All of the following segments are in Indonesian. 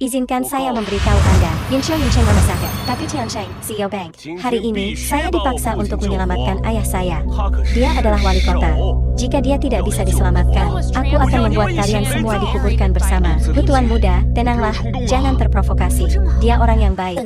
Izinkan saya memberitahu Anda, Yuncheng Rumah Sakit, Dr. Tiancheng, CEO Bank. Hari ini, saya dipaksa untuk menyelamatkan ayah saya. Dia adalah wali kota. Jika dia tidak bisa diselamatkan, aku akan membuat kalian semua dikuburkan bersama. Tuan muda, tenanglah, jangan terprovokasi. Dia orang yang baik.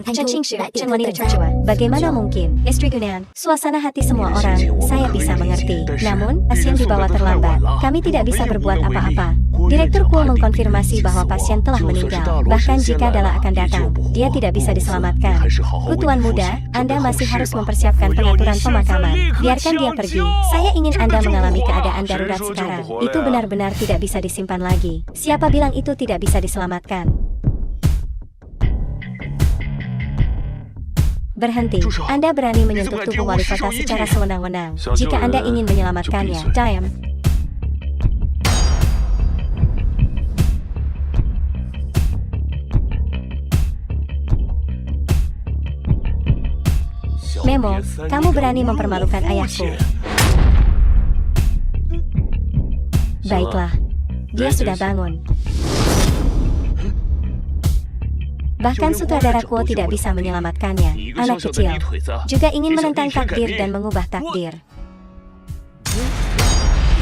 Bagaimana mungkin? Istri Gunan, suasana hati semua orang, saya bisa mengerti. Namun, pasien dibawa terlambat. Kami tidak bisa berbuat apa-apa. Direktur Kuo mengkonfirmasi bahwa pasien telah meninggal. Bahkan jika Dala akan datang, dia tidak bisa diselamatkan. Tuan muda, Anda masih harus mempersiapkan pengaturan pemakaman. Biarkan dia pergi. Saya ingin Anda mengalami keadaan darurat sekarang. Itu benar-benar tidak bisa disimpan lagi. Siapa bilang itu tidak bisa diselamatkan? Berhenti. Anda berani menyentuh tubuh wali kota secara sewenang-wenang. Jika Anda ingin menyelamatkannya, diam. Memo, kamu berani mempermalukan ayahku. Baiklah, dia sudah bangun. Bahkan sutradara Kuo tidak bisa menyelamatkannya. Anak kecil juga ingin menentang takdir dan mengubah takdir.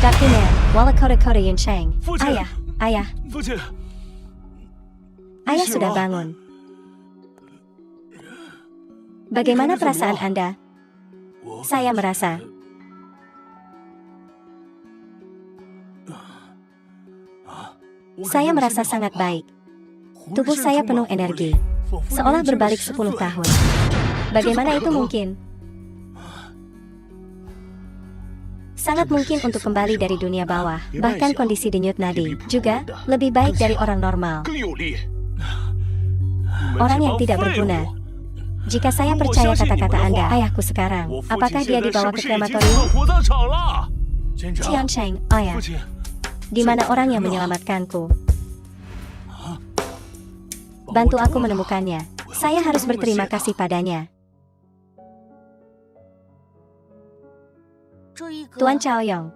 Dr. Man, Walakoda Yuncheng. Ayah sudah bangun. Bagaimana perasaan Anda? Saya merasa sangat baik. Tubuh saya penuh energi, seolah berbalik 10 tahun. Bagaimana itu mungkin? Sangat mungkin untuk kembali dari dunia bawah. Bahkan kondisi denyut nadi juga lebih baik dari orang normal. Orang yang tidak berguna. Jika saya percaya kata-kata Anda, ayahku sekarang, apakah dia dibawa ke krematorium? Tiancheng, ayah. Di mana orang yang menyelamatkanku? Bantu aku menemukannya. Saya harus berterima kasih padanya. Tuan Chaoyong,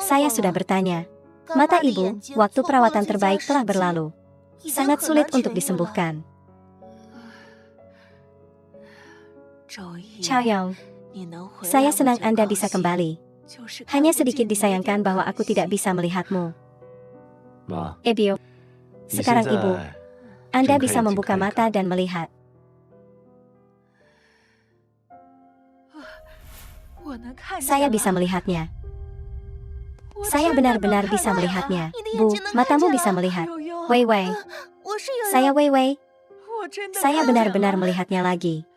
saya sudah bertanya. Mata ibu, waktu perawatan terbaik telah berlalu. Sangat sulit untuk disembuhkan. Chaoyong, saya senang Anda bisa kembali. Hanya sedikit disayangkan bahwa aku tidak bisa melihatmu. Ebio, sekarang ibu, Anda bisa membuka mata dan melihat. Saya bisa melihatnya. Saya benar-benar bisa melihatnya. Bu, matamu bisa melihat. Wei Wei. Saya Wei Wei. Saya benar-benar melihatnya lagi.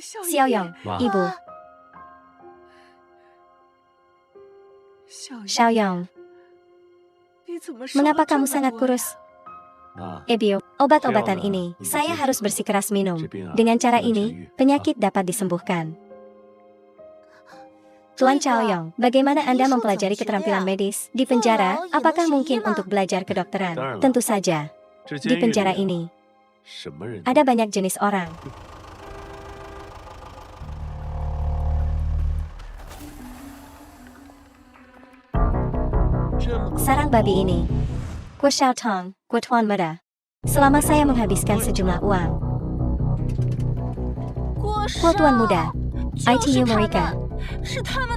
Xiaoyong, ibu. Xiaoyong, mengapa kamu sangat kurus? Ebio, obat-obatan ini, saya harus bersikeras minum. Dengan cara ini, penyakit dapat disembuhkan. Tuan Chaoyong, bagaimana Anda mempelajari keterampilan medis? Di penjara, apakah mungkin untuk belajar kedokteran? Tentu saja. Di penjara ini, ada banyak jenis orang. Sarang babi ini. Guo Xiaotong, Guo Tuan Muda. Selama saya menghabiskan sejumlah uang. Guo Tuan Muda. ITU mereka.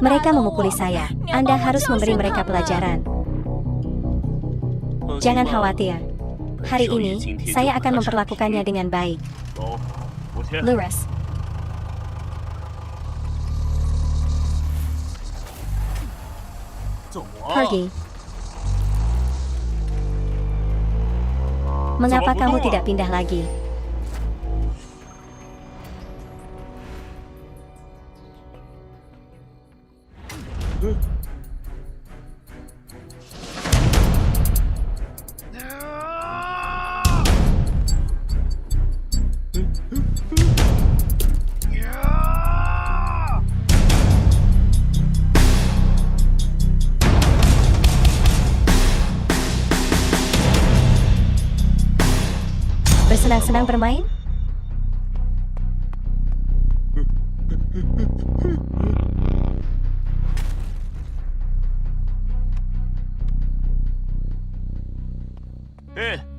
Mereka memukuli saya. Anda harus memberi mereka pelajaran. Jangan khawatir. Hari ini, saya akan memperlakukannya dengan baik. Lurus. Pergi. Mengapa kamu tidak pindah lagi? Bersenang-senang bermain?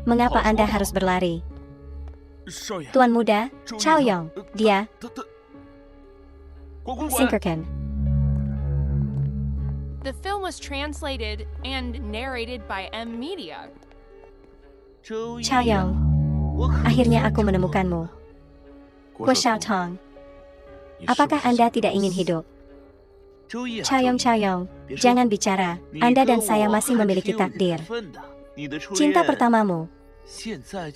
Mengapa Anda harus berlari? Tuan muda, Chao Yong, dia singkirkan. The film was translated and narrated by M Media. Chao Yong, akhirnya aku menemukanmu. Guo Xiaotong, apakah Anda tidak ingin hidup? Chao Yong, jangan bicara. Anda dan saya masih memiliki takdir. Cinta pertamamu.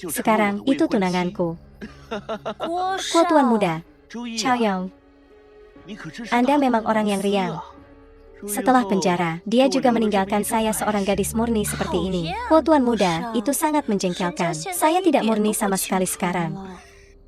Sekarang itu tunanganku. Guo tuan muda, Chao Yong, Anda memang orang yang riang. Setelah penjara, dia juga meninggalkan saya seorang gadis murni seperti ini. Guo tuan muda, itu sangat menjengkelkan. Saya tidak murni sama sekali sekarang.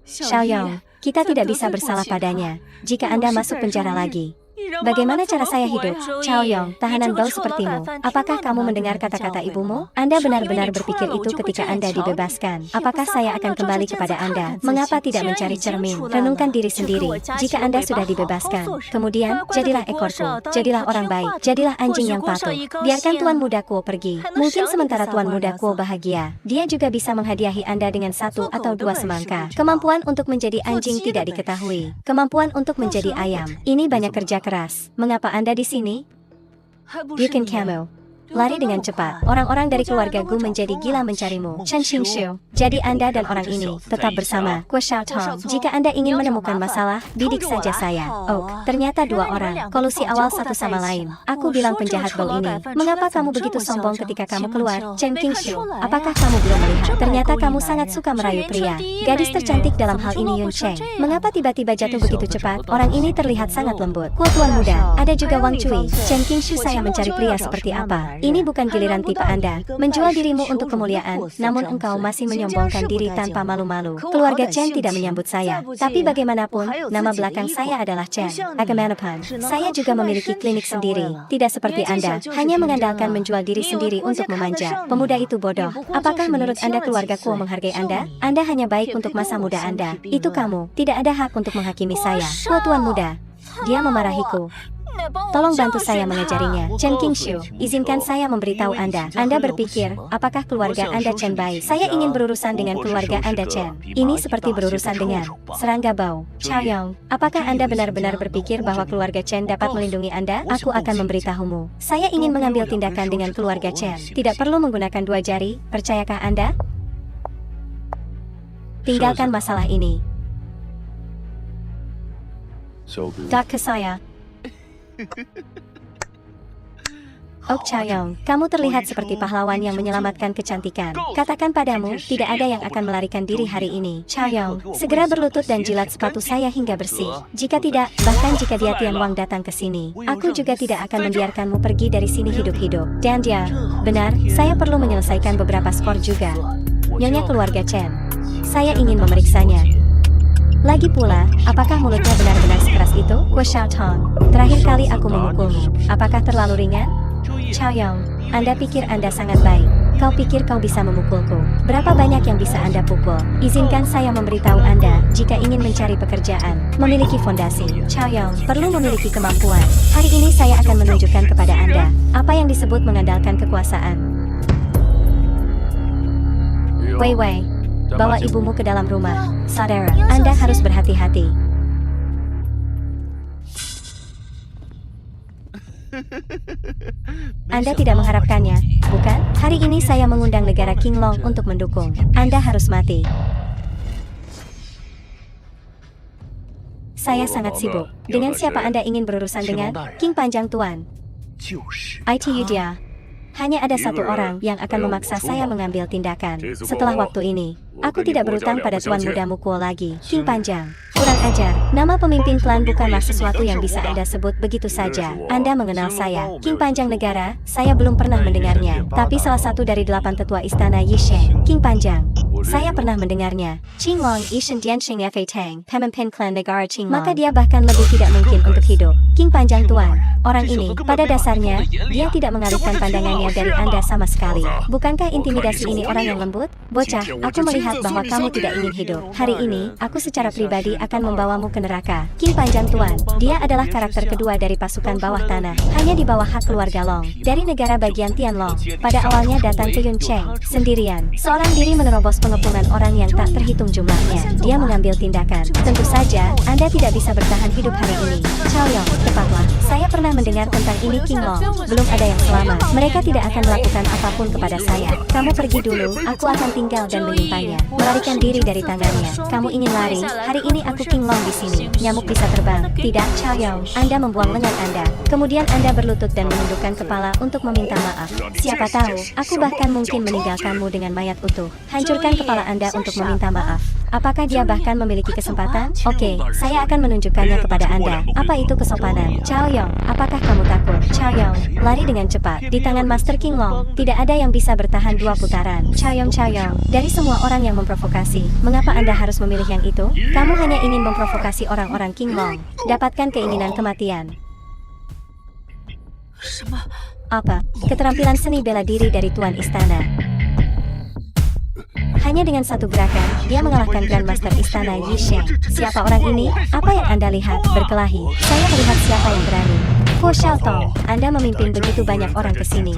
Chao Yong, kita tidak bisa bersalah padanya jika Anda masuk penjara lagi. Bagaimana cara saya hidup? Chao Yong, tahanan bau sepertimu. Apakah kamu mendengar kata-kata ibumu? Anda benar-benar berpikir itu ketika Anda dibebaskan. Apakah saya akan kembali kepada Anda? Mengapa tidak mencari cermin? Renungkan diri sendiri. Jika Anda sudah dibebaskan, kemudian, jadilah ekorku. Jadilah orang baik. Jadilah anjing yang patuh. Biarkan Tuan Muda Kuo pergi. Mungkin sementara Tuan Muda Kuo bahagia, dia juga bisa menghadiahi Anda dengan 1 atau 2 semangka. Kemampuan untuk menjadi anjing tidak diketahui. Kemampuan untuk menjadi ayam. Ini banyak kerja keras. Mengapa Anda di sini? Bukan kamu. Lari dengan cepat. Orang-orang dari keluarga Gu menjadi gila mencarimu. Chen Qingshu. Jadi Anda dan orang ini tetap bersama. Guo Xiaotong. Jika Anda ingin menemukan masalah, bidik saja saya. Oh, ternyata 2 orang. Kolusi awal satu sama lain. Aku bilang penjahat bau ini. Mengapa kamu begitu sombong ketika kamu keluar? Chen Qingshu. Apakah kamu belum melihat? Ternyata kamu sangat suka merayu pria. Gadis tercantik dalam hal ini Yun Cheng. Mengapa tiba-tiba jatuh begitu cepat? Orang ini terlihat sangat lembut. Guo tuan muda. Ada juga Wang Cui. Chen Qingshu, saya mencari pria seperti apa? Ini bukan giliran tipe Anda. Menjual dirimu untuk kemuliaan, namun engkau masih menyombongkan diri tanpa malu-malu. Keluarga Chen tidak menyambut saya. Tapi bagaimanapun, nama belakang saya adalah Chen. Bagaimanapun, saya juga memiliki klinik sendiri. Tidak seperti Anda, hanya mengandalkan menjual diri sendiri untuk memanja. Pemuda itu bodoh. Apakah menurut Anda keluarga Kuo menghargai Anda? Anda hanya baik untuk masa muda Anda. Itu kamu. Tidak ada hak untuk menghakimi saya. Kuo tuan muda. Dia memarahiku. Tolong bantu saya mengajarinya. Chen Qingshu, izinkan saya memberitahu Anda. Anda berpikir, apakah keluarga Anda Chen baik? Saya ingin berurusan dengan keluarga Anda Chen. Ini seperti berurusan dengan serangga bau. Chao Yong, apakah Anda benar-benar berpikir bahwa keluarga Chen dapat melindungi Anda? Aku akan memberitahumu. Saya ingin mengambil tindakan dengan keluarga Chen. Tidak perlu menggunakan 2 jari, percayakah Anda? Tinggalkan masalah ini. Dak ke saya. Oh Chao Yong, kamu terlihat seperti pahlawan yang menyelamatkan kecantikan. Katakan padamu, tidak ada yang akan melarikan diri hari ini. Chao Yong, segera berlutut dan jilat sepatu saya hingga bersih. Jika tidak, bahkan jika dia Tian Wang datang ke sini, aku juga tidak akan membiarkanmu pergi dari sini hidup-hidup. Dan dia, benar, saya perlu menyelesaikan beberapa skor juga. Nyonya keluarga Chen, saya ingin memeriksanya. Lagi pula, apakah mulutnya benar-benar sekeras itu? Guo Xiaotong, terakhir kali aku memukulmu. Apakah terlalu ringan? Chao Yong, Anda pikir Anda sangat baik. Kau pikir kau bisa memukulku? Berapa banyak yang bisa Anda pukul? Izinkan saya memberitahu Anda, jika ingin mencari pekerjaan, memiliki fondasi. Chao Yong, perlu memiliki kemampuan. Hari ini saya akan menunjukkan kepada Anda, apa yang disebut mengandalkan kekuasaan. Wei Wei. Bawa ibumu ke dalam rumah. Saudara, Anda harus berhati-hati. Anda tidak mengharapkannya, bukan? Hari ini saya mengundang negara Qinglong untuk mendukung. Anda harus mati. Saya sangat sibuk. Dengan siapa Anda ingin berurusan dengan? King Panjang Tuan. ITU dia. Hanya ada 1 orang yang akan memaksa saya mengambil tindakan. Setelah waktu ini, aku tidak berutang pada Tuan Mudamu Kuo lagi. King Panjang. Kurang ajar. Nama pemimpin klan bukanlah sesuatu yang bisa Anda sebut begitu saja. Anda mengenal saya. King Panjang Negara, saya belum pernah mendengarnya. Tapi salah satu dari 8 tetua istana Yisheng. King Panjang. Saya pernah mendengarnya. Qinglong Yishen Dianxing Fa Tang, pemimpin klan negara Qinglong. Maka dia bahkan lebih tidak mungkin untuk hidup. King Panjang Tuan. Orang ini, pada dasarnya, dia tidak mengalihkan pandangannya dari Anda sama sekali. Bukankah intimidasi ini orang yang lembut? Bocah, aku melihat bahwa kamu tidak ingin hidup. Hari ini, aku secara pribadi akan akan membawamu ke neraka. King Panjang Tuan, dia adalah karakter kedua dari pasukan bawah tanah, hanya di bawah hak keluarga Long, dari negara bagian Tianlong. Pada awalnya datang ke Yuncheng, sendirian, seorang diri menerobos pengepungan orang yang tak terhitung jumlahnya. Dia mengambil tindakan. Tentu saja, Anda tidak bisa bertahan hidup hari ini. Chaoyong, tepatlah. Saya pernah mendengar tentang ini King Long. Belum ada yang selamat. Mereka tidak akan melakukan apapun kepada saya. Kamu pergi dulu, aku akan tinggal dan menyimpannya. Melarikan diri dari tangannya. Kamu ingin lari? Hari ini aku King Long di sini. Nyamuk bisa terbang. Tidak, Chaoyong. Anda membuang lengan Anda. Kemudian Anda berlutut dan menundukkan kepala untuk meminta maaf. Siapa tahu, aku bahkan mungkin meninggalkanmu dengan mayat utuh. Hancurkan kepala Anda untuk meminta maaf. Apakah dia bahkan memiliki kesempatan? Oke, saya akan menunjukkannya kepada Anda. Apa itu kesopanan? Chaoyong, apakah kamu takut? Chaoyong, lari dengan cepat. Di tangan Master King Long, tidak ada yang bisa bertahan 2 putaran. Chaoyong, dari semua orang yang memprovokasi, mengapa Anda harus memilih yang itu? Kamu hanya ingin memprovokasi orang-orang King Long. Dapatkan keinginan kematian. Apa? Keterampilan seni bela diri dari Tuan Istana. Hanya dengan satu gerakan, dia mengalahkan Grandmaster Istana Yi Sheng. Siapa orang ini? Apa yang Anda lihat? Berkelahi. Saya melihat siapa yang berani. Fu Xiaotong, Anda memimpin begitu banyak orang ke sini.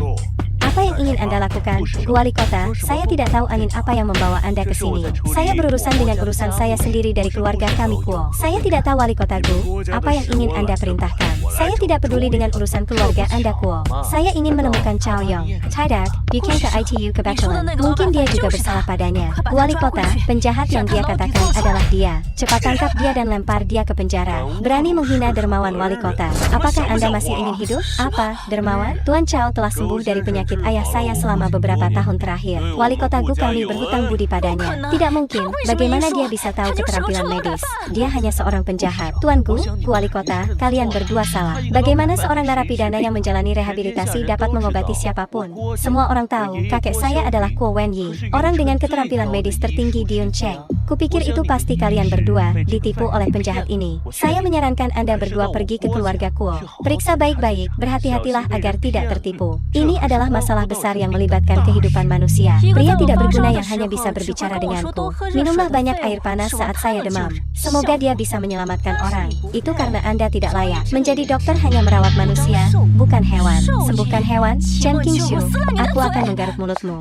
Apa yang ingin Anda lakukan? Wali kota, saya tidak tahu angin apa yang membawa Anda ke sini. Saya berurusan dengan urusan saya sendiri dari keluarga kami Kuo. Saya tidak tahu Wali Kota Gu, apa yang ingin Anda perintahkan. Saya tidak peduli dengan urusan keluarga Anda Kuo. Saya ingin menemukan Chaoyong. Tidak, you came ke ITU kebetulan. Mungkin dia juga bersalah padanya. Wali kota, penjahat yang dia katakan adalah dia. Cepat tangkap dia dan lempar dia ke penjara. Berani menghina dermawan Wali kota. Apakah Anda masih ingin hidup? Apa, dermawan? Tuan Chao telah sembuh dari penyakit ayah saya selama beberapa tahun terakhir. Wali kota Gu kami berhutang budi padanya. Tidak mungkin, bagaimana dia bisa tahu keterampilan medis? Dia hanya seorang penjahat. Tuan Gu, Wali kota, kalian berdua salah. Bagaimana seorang narapidana yang menjalani rehabilitasi dapat mengobati siapapun? Semua orang tahu, kakek saya adalah Kuo Wenyi, orang dengan keterampilan medis tertinggi di Yuncheng. Kupikir itu pasti kalian berdua ditipu oleh penjahat ini. Saya menyarankan Anda berdua pergi ke keluarga Kuo. Periksa baik-baik, berhati-hatilah agar tidak tertipu. Ini adalah masalah besar yang melibatkan kehidupan manusia. Pria tidak berguna yang hanya bisa berbicara denganku. Minumlah banyak air panas saat saya demam. Semoga dia bisa menyelamatkan orang. Itu karena Anda tidak layak. Menjadi dokter hanya merawat manusia, bukan hewan. Sembuhkan hewan, Chen Qingshu. Aku akan menggaruk mulutmu.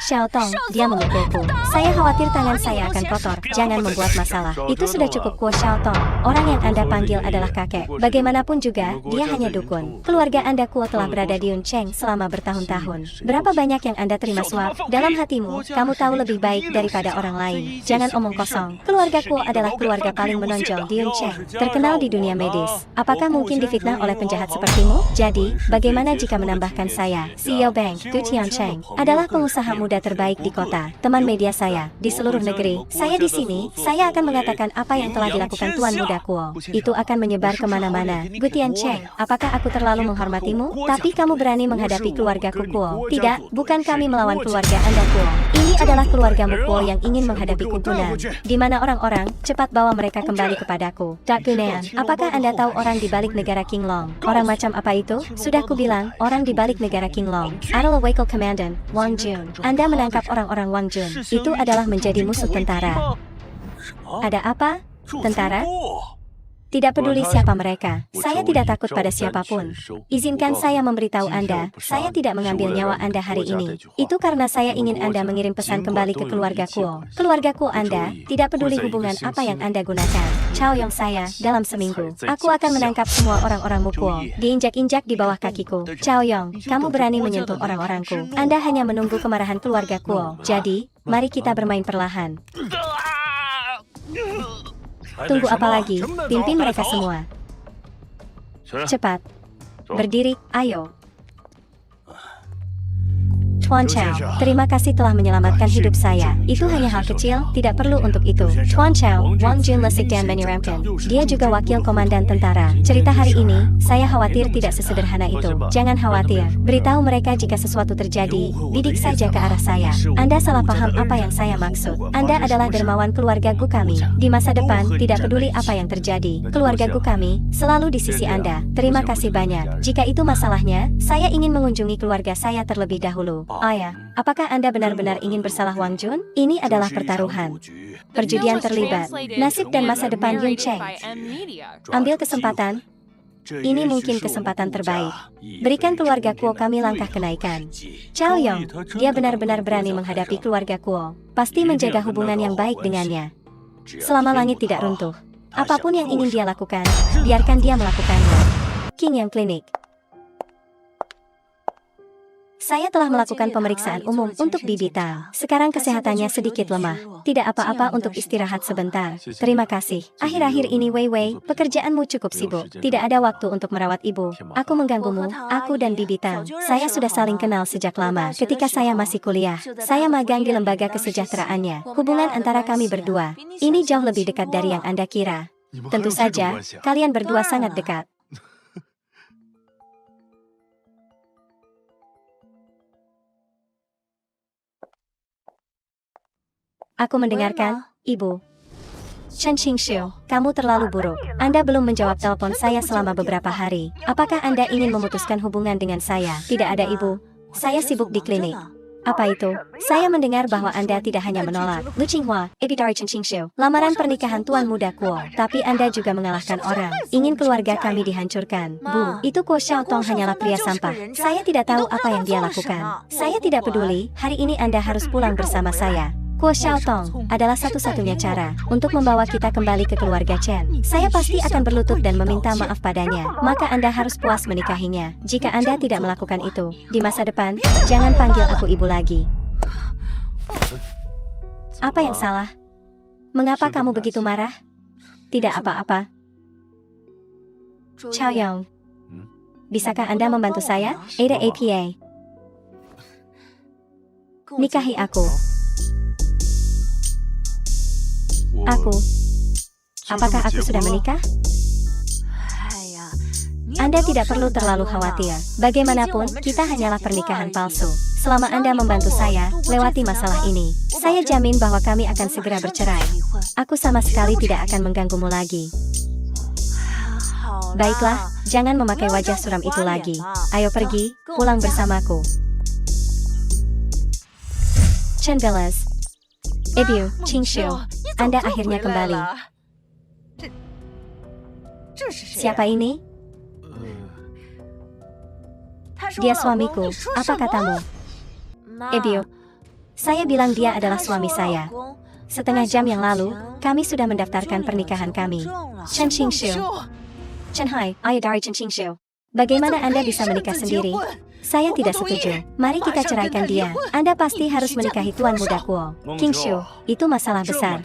Xiaotong, dia memukulku. Saya khawatir tangan saya akan kotor. Jangan membuat masalah. Itu sudah cukup, Kuo Xiaotong. Orang yang Anda panggil adalah kakek. Bagaimanapun juga, dia hanya dukun. Keluarga Anda Kuo telah berada di Yuncheng selama bertahun-tahun. Berapa banyak yang Anda terima suap? Dalam hatimu, kamu tahu lebih baik daripada orang lain. Jangan omong kosong. Keluarga Kuo adalah keluarga paling menonjol di Yuncheng. Terkenal di dunia medis. Apakah mungkin difitnah oleh penjahat sepertimu? Jadi, bagaimana jika menambahkan saya, CEO Bank, Gu Tiancheng, adalah pengusaha muda terbaik di kota, teman media saya, di seluruh negeri. Saya di sini, saya akan mengatakan apa yang telah dilakukan Tuan Muda Kuo. Itu akan menyebar kemana-mana. Gu Tiancheng, apakah aku terlalu menghormatimu? Tapi kamu berani menghadapi keluargaku Kuo. Tidak, bukan kami melawan keluarga Anda Kuo. Ini adalah keluargamu Kuo yang ingin menghadapiku Gunan. Di mana orang-orang, cepat bawa mereka kembali kepadaku. Dak Gunan, apakah Anda tahu orang di balik negara King Long? Orang macam apa itu? Sudah kubilang, orang di balik negara King Long adalah Wakil Komandan Wang Jun. Anda menangkap orang-orang Wang Jun. Itu adalah menjadi musuh tentara. Ada apa? Tentara? Tidak peduli siapa mereka, saya tidak takut pada siapapun. Izinkan saya memberitahu Anda, saya tidak mengambil nyawa Anda hari ini. Itu karena saya ingin Anda mengirim pesan kembali ke keluarga Kuo. Keluarga Kuo Anda, tidak peduli hubungan apa yang Anda gunakan. Chaoyong saya, dalam seminggu, aku akan menangkap semua orang-orangmu Kuo, diinjak-injak di bawah kakiku. Chaoyong, kamu berani menyentuh orang-orangku. Anda hanya menunggu kemarahan keluarga Kuo. Jadi, mari kita bermain perlahan. Tunggu apa lagi? Pimpin mereka semua. Cepat. Berdiri, ayo. Tuan Chao, terima kasih telah menyelamatkan hidup saya. Itu hanya hal kecil, tidak perlu untuk itu. Tuan Chao, Wang Jun lesik dan menyeramkan. Dia juga wakil komandan tentara. Cerita hari ini, saya khawatir tidak sesederhana itu. Jangan khawatir. Beritahu mereka jika sesuatu terjadi, bidik saja ke arah saya. Anda salah paham apa yang saya maksud. Anda adalah dermawan keluarga Gu kami. Di masa depan, tidak peduli apa yang terjadi. Keluarga Gu kami, selalu di sisi Anda. Terima kasih banyak. Jika itu masalahnya, saya ingin mengunjungi keluarga saya terlebih dahulu. Ayah, apakah Anda benar-benar ingin bersalah Wang Jun? Ini adalah pertaruhan. Perjudian terlibat. Nasib dan masa depan Yun Cheng. Ambil kesempatan. Ini mungkin kesempatan terbaik. Berikan keluarga Kuo kami langkah kenaikan. Chao Yong, dia benar-benar berani menghadapi keluarga Kuo. Pasti menjaga hubungan yang baik dengannya. Selama langit tidak runtuh. Apapun yang ingin dia lakukan, biarkan dia melakukannya. King Yang Klinik. Saya telah melakukan pemeriksaan umum untuk Bibi Tang. Sekarang kesehatannya sedikit lemah. Tidak apa-apa untuk istirahat sebentar. Terima kasih. Akhir-akhir ini Wei Wei, pekerjaanmu cukup sibuk. Tidak ada waktu untuk merawat ibu. Aku mengganggumu, aku dan Bibi Tang. Saya sudah saling kenal sejak lama. Ketika saya masih kuliah, saya magang di lembaga kesejahteraannya. Hubungan antara kami berdua, ini jauh lebih dekat dari yang Anda kira. Tentu saja, kalian berdua sangat dekat. Aku mendengarkan, Ibu. Chen Qingshu, kamu terlalu buruk. Anda belum menjawab telepon saya selama beberapa hari. Apakah Anda ingin memutuskan hubungan dengan saya? Tidak ada, Ibu. Saya sibuk di klinik. Apa itu? Saya mendengar bahwa Anda tidak hanya menolak Lu Qinghua, dari Chen Qingshu, lamaran pernikahan Tuan Muda Kuo, tapi Anda juga mengalahkan orang. Ingin keluarga kami dihancurkan. Bu, itu Kuo Xiaotong hanyalah pria sampah. Saya tidak tahu apa yang dia lakukan. Saya tidak peduli, hari ini Anda harus pulang bersama saya. Kuo Xiaotong adalah satu-satunya cara untuk membawa kita kembali ke keluarga Chen. Saya pasti akan berlutut dan meminta maaf padanya. Maka Anda harus puas menikahinya. Jika Anda tidak melakukan itu, di masa depan, jangan panggil aku ibu lagi. Apa yang salah? Mengapa kamu begitu marah? Tidak apa-apa. Chao Yong, bisakah Anda membantu saya? Ada APA. Nikahi aku. Aku. Apakah aku sudah menikah? Anda tidak perlu terlalu khawatir. Bagaimanapun, kita hanyalah pernikahan palsu. Selama Anda membantu saya, lewati masalah ini, saya jamin bahwa kami akan segera bercerai. Aku sama sekali tidak akan mengganggumu lagi. Baiklah, jangan memakai wajah suram itu lagi. Ayo pergi, pulang bersamaku. Chen Velas. Ibu, Qingshu, Anda akhirnya kembali. Siapa ini? Dia suamiku, apa katamu? Ibu, saya bilang dia adalah suami saya. Setengah jam yang lalu, kami sudah mendaftarkan pernikahan kami. Chen Qingshu. Chen Hai, dari Chen Qingshu. Bagaimana Anda bisa menikah sendiri? Saya tidak setuju. Mari kita ceraikan dia. Anda pasti harus menikahi Tuan Muda Kuo. Qingshu, itu masalah besar.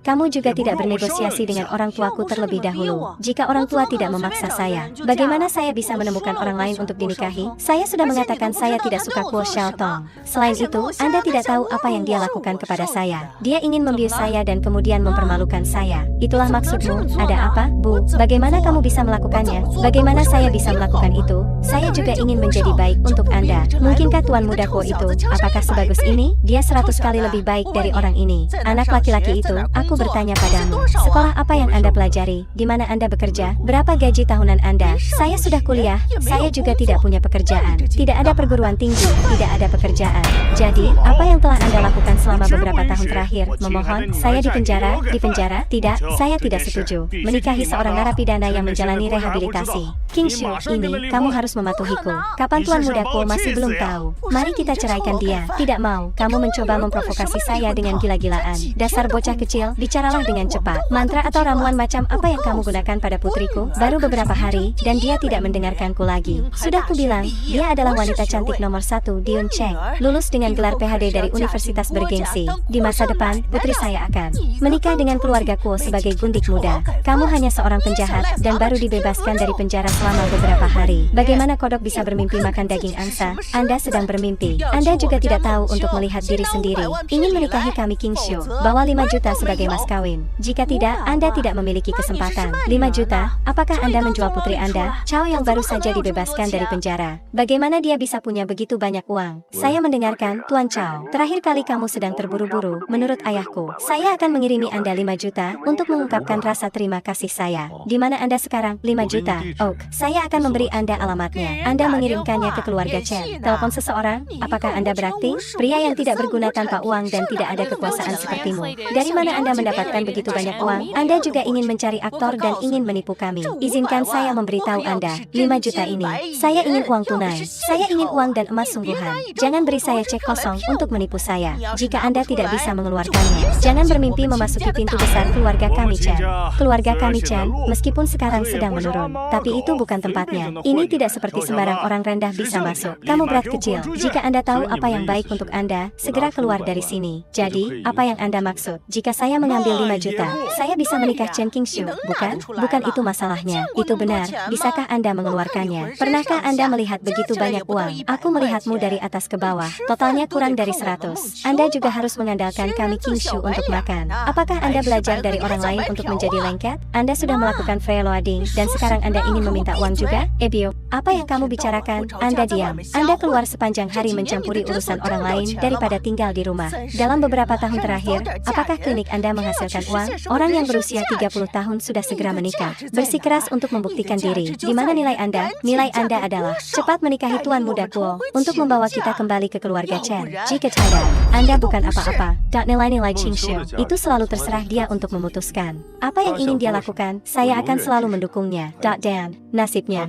Kamu juga tidak bernegosiasi dengan orang tuaku terlebih dahulu. Jika orang tua tidak memaksa saya, bagaimana saya bisa menemukan orang lain untuk dinikahi? Saya sudah mengatakan saya tidak suka Kuo Xiaotong. Selain itu, Anda tidak tahu apa yang dia lakukan kepada saya. Dia ingin membius saya dan kemudian mempermalukan saya. Itulah maksudmu? Ada apa, Bu? Bagaimana kamu bisa melakukannya? Bagaimana saya bisa melakukan itu? Saya juga ingin menjadi baik untuk Anda. Mungkinkah Tuan Muda Kuo itu, apakah sebagus ini? Dia 100 kali lebih baik dari orang ini. Anak laki-laki itu, aku bertanya padamu, sekolah apa yang Anda pelajari? Di mana Anda bekerja? Berapa gaji tahunan Anda? Saya sudah kuliah, saya juga tidak punya pekerjaan. Tidak ada perguruan tinggi, tidak ada pekerjaan. Jadi, apa yang telah Anda lakukan selama beberapa tahun terakhir? Memohon, saya di penjara? Di penjara? Tidak, saya tidak setuju. Menikahi seorang narapidana yang menjalani rehabilitasi. Qingshu, ini, kamu harus mematuhiku. Kapan Tuan Muda Kuo masih belum tahu. Mari kita ceraikan dia. Tidak mau, kamu mencoba memprovokasi saya dengan gila-gilaan. Dasar bocah kecil, bicaralah dengan cepat. Mantra atau ramuan macam apa yang kamu gunakan pada putriku? Baru beberapa hari, dan dia tidak mendengarkanku lagi. Sudah kubilang, dia adalah wanita cantik nomor 1 di Yun Cheng. Lulus dengan gelar PhD dari universitas bergengsi. Di masa depan, putri saya akan menikah dengan keluarga Kuo sebagai gundik muda. Kamu hanya seorang penjahat, dan baru dibebaskan dari penjara selama beberapa hari. Bagaimana kodok bisa bermimpi makan daging angsa? Anda sedang bermimpi. Anda juga tidak tahu untuk melihat diri sendiri. Ingin menikahi kami Qingshu, bawa 5 juta sebagai mas kawin. Jika tidak, Anda tidak memiliki kesempatan. 5 juta? Apakah Anda menjual putri Anda? Chao yang baru saja dibebaskan dari penjara. Bagaimana dia bisa punya begitu banyak uang? Saya mendengarkan, Tuan Chao. Terakhir kali kamu sedang terburu-buru, menurut ayahku. Saya akan mengirimi Anda 5 juta untuk mengungkapkan rasa terima kasih saya. Di mana Anda sekarang? 5 juta. Oak, saya akan memberi Anda alamatnya. Anda mengirimkannya ke keluarga Chen. Telepon seseorang? Apakah Anda berakting? Pria yang tidak berguna tanpa uang dan tidak ada kekuasaan sepertimu. Dari mana Anda mendapatkan begitu banyak uang? Anda juga ingin mencari aktor dan ingin menipu kami. Izinkan saya memberitahu Anda, 5 juta ini. Saya ingin uang tunai. Saya ingin uang dan emas sungguhan. Jangan beri saya cek kosong untuk menipu saya. Jika Anda tidak bisa mengeluarkannya, jangan bermimpi memasuki pintu besar keluarga kami Chen. Keluarga kami Chen, meskipun sekarang sedang menurun, tapi itu bukan tempatnya. Ini tidak seperti sembarang orang rendah bisa masuk. Kamu berat kecil. Jika Anda tahu apa yang baik untuk Anda, segera keluar dari sini. Jadi, apa yang Anda maksud? Jika saya mengambil 5 juta, saya bisa menikah Chen Qingshu, bukan? Bukan itu masalahnya. Itu benar. Bisakah Anda mengeluarkannya? Pernahkah Anda melihat begitu banyak uang? Aku melihatmu dari atas ke bawah. Totalnya kurang dari 100. Anda juga harus mengandalkan kami Qingshu untuk makan. Apakah Anda belajar dari orang lain untuk menjadi lengket? Anda sudah melakukan freeloading dan sekarang Anda ingin meminta uang juga? Ebio, apa yang kamu bicarakan? Anda diam. Anda keluar sepanjang hari mencampuri urusan orang lain daripada tinggal di rumah. Dalam beberapa tahun terakhir, apakah klinik Anda menghasilkan uang? Orang yang berusia 30 tahun sudah segera menikah. Bersikeras untuk membuktikan diri. Di mana nilai Anda? Nilai Anda adalah cepat menikahi Tuan Muda Kuo untuk membawa kita kembali ke keluarga Chen. Jika tidak, Anda bukan apa-apa. Nilai-nilai Qingshu itu selalu terserah dia untuk memutuskan. Apa yang ingin dia lakukan, saya akan selalu mendukungnya. Dan nasibnya,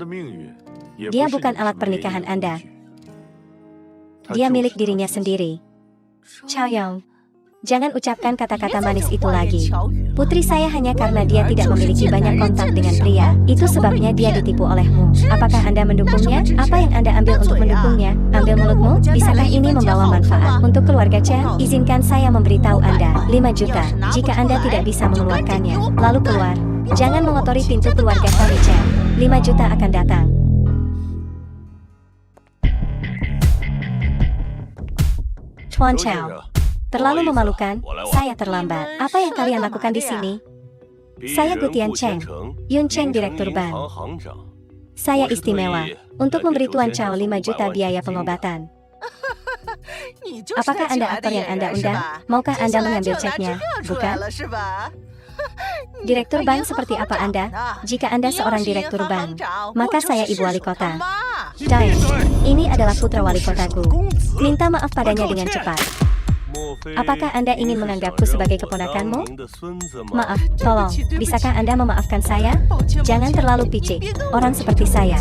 dia bukan alat pernikahan Anda. Dia milik dirinya sendiri. Chao Yong, jangan ucapkan kata-kata manis itu lagi. Putri saya hanya karena dia tidak memiliki banyak kontak dengan pria. Itu sebabnya dia ditipu olehmu. Apakah Anda mendukungnya? Apa yang Anda ambil untuk mendukungnya? Ambil mulutmu? Bisakah ini membawa manfaat untuk keluarga Chen? Izinkan saya memberitahu Anda, 5 juta. Jika Anda tidak bisa mengeluarkannya, lalu keluar. Jangan mengotori pintu keluarga kami Chen. 5 juta akan datang. Tuan Chao, terlalu memalukan. Saya terlambat. Apa yang kalian lakukan di sini? Saya Gutian Cheng, Yun Cheng, Direktur Bank. Saya istimewa untuk memberi Tuan Chao 5 juta biaya pengobatan. Apakah Anda aktor yang Anda undang? Maukah Anda mengambil ceknya? Bukan? Direktur bank seperti apa Anda? Jika Anda seorang direktur bank, maka saya ibu wali kota. Diane, ini adalah putra wali kotaku. Minta maaf padanya dengan cepat. Apakah Anda ingin menganggapku sebagai keponakanmu? Maaf, tolong, bisakah Anda memaafkan saya? Jangan terlalu picik, orang seperti saya.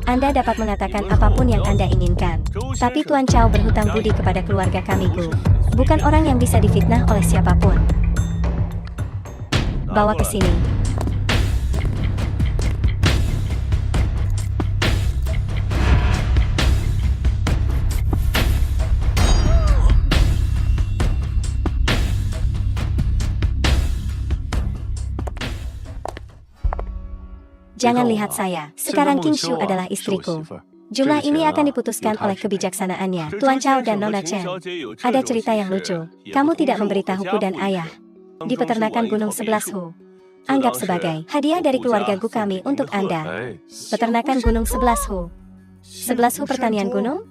Anda dapat mengatakan apapun yang Anda inginkan. Tapi Tuan Chao berhutang budi kepada keluarga kamiku. Bukan orang yang bisa difitnah oleh siapapun. Bawa ke sini. Jangan lihat saya. Sekarang Qingshu adalah istriku. Jumlah ini akan diputuskan oleh kebijaksanaannya. Tuan Chao dan Nona Chen. Ada cerita yang lucu. Kamu tidak memberitahuku dan ayah. Di peternakan Gunung 11 Hu. Anggap sebagai hadiah dari keluarga Gu kami untuk Anda. Peternakan Gunung 11 Hu. 11 Hu pertanian gunung?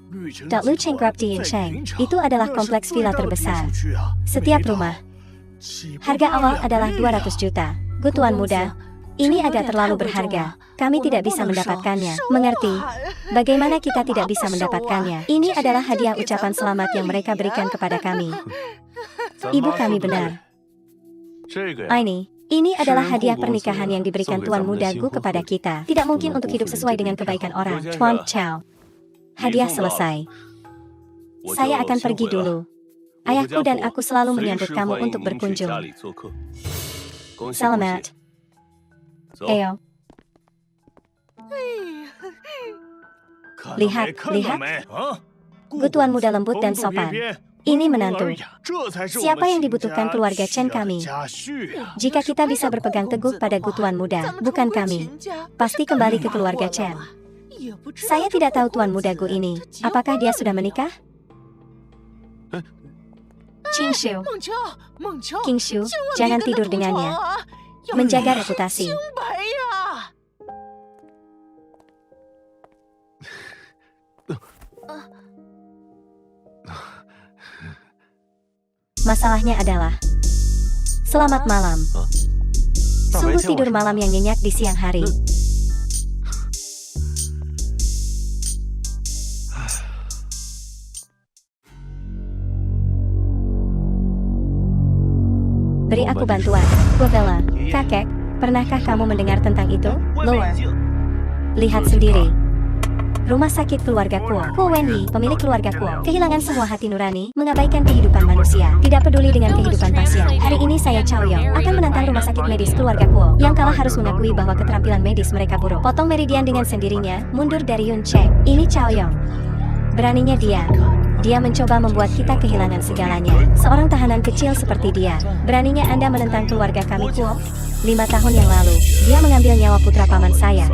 Lu Cheng Grab Di Yin Cheng. Itu adalah kompleks villa terbesar. Setiap rumah. Harga awal adalah 200 juta. Gu Tuan Muda, ini agak terlalu berharga. Kami tidak bisa mendapatkannya. Mengerti? Bagaimana kita tidak bisa mendapatkannya? Ini adalah hadiah ucapan selamat yang mereka berikan kepada kami. Ibu kami benar. Ini adalah hadiah pernikahan yang diberikan Tuan Muda Gu kepada kita. Tidak mungkin untuk hidup sesuai dengan kebaikan orang. Tuan Chao. Hadiah selesai. Saya akan pergi dulu. Ayahku dan aku selalu menyambut kamu untuk berkunjung. Selamat. Ayo. Lihat. Gu Tuan Muda lembut dan sopan. Ini menantu. Siapa yang dibutuhkan keluarga Chen kami? Jika kita bisa berpegang teguh pada Gu Tuan Muda, bukan kami, pasti kembali ke keluarga Chen. Saya tidak tahu Tuan Muda Gu ini. Apakah dia sudah menikah? Qingshu, jangan tidur dengannya. Menjaga reputasi. Masalahnya adalah selamat malam. Sungguh tidur malam yang nyenyak di siang hari. Beri aku bantuan. Guevella, kakek, pernahkah kamu mendengar tentang itu? Lower. Lihat sendiri. Rumah sakit keluarga Kuo. Kuo Wenyi, pemilik keluarga Kuo, kehilangan semua hati nurani, mengabaikan kehidupan manusia, tidak peduli dengan kehidupan pasien. Hari ini saya Chow Yong akan menantang rumah sakit medis keluarga Kuo. Yang kalah harus mengakui bahwa keterampilan medis mereka buruk. Potong meridian dengan sendirinya, mundur dari Yun Cheng. Ini Chow Yong. Beraninya dia. Dia mencoba membuat kita kehilangan segalanya. Seorang tahanan kecil seperti dia. Beraninya Anda menentang keluarga kami Kuo? 5 tahun yang lalu, dia mengambil nyawa putra paman saya.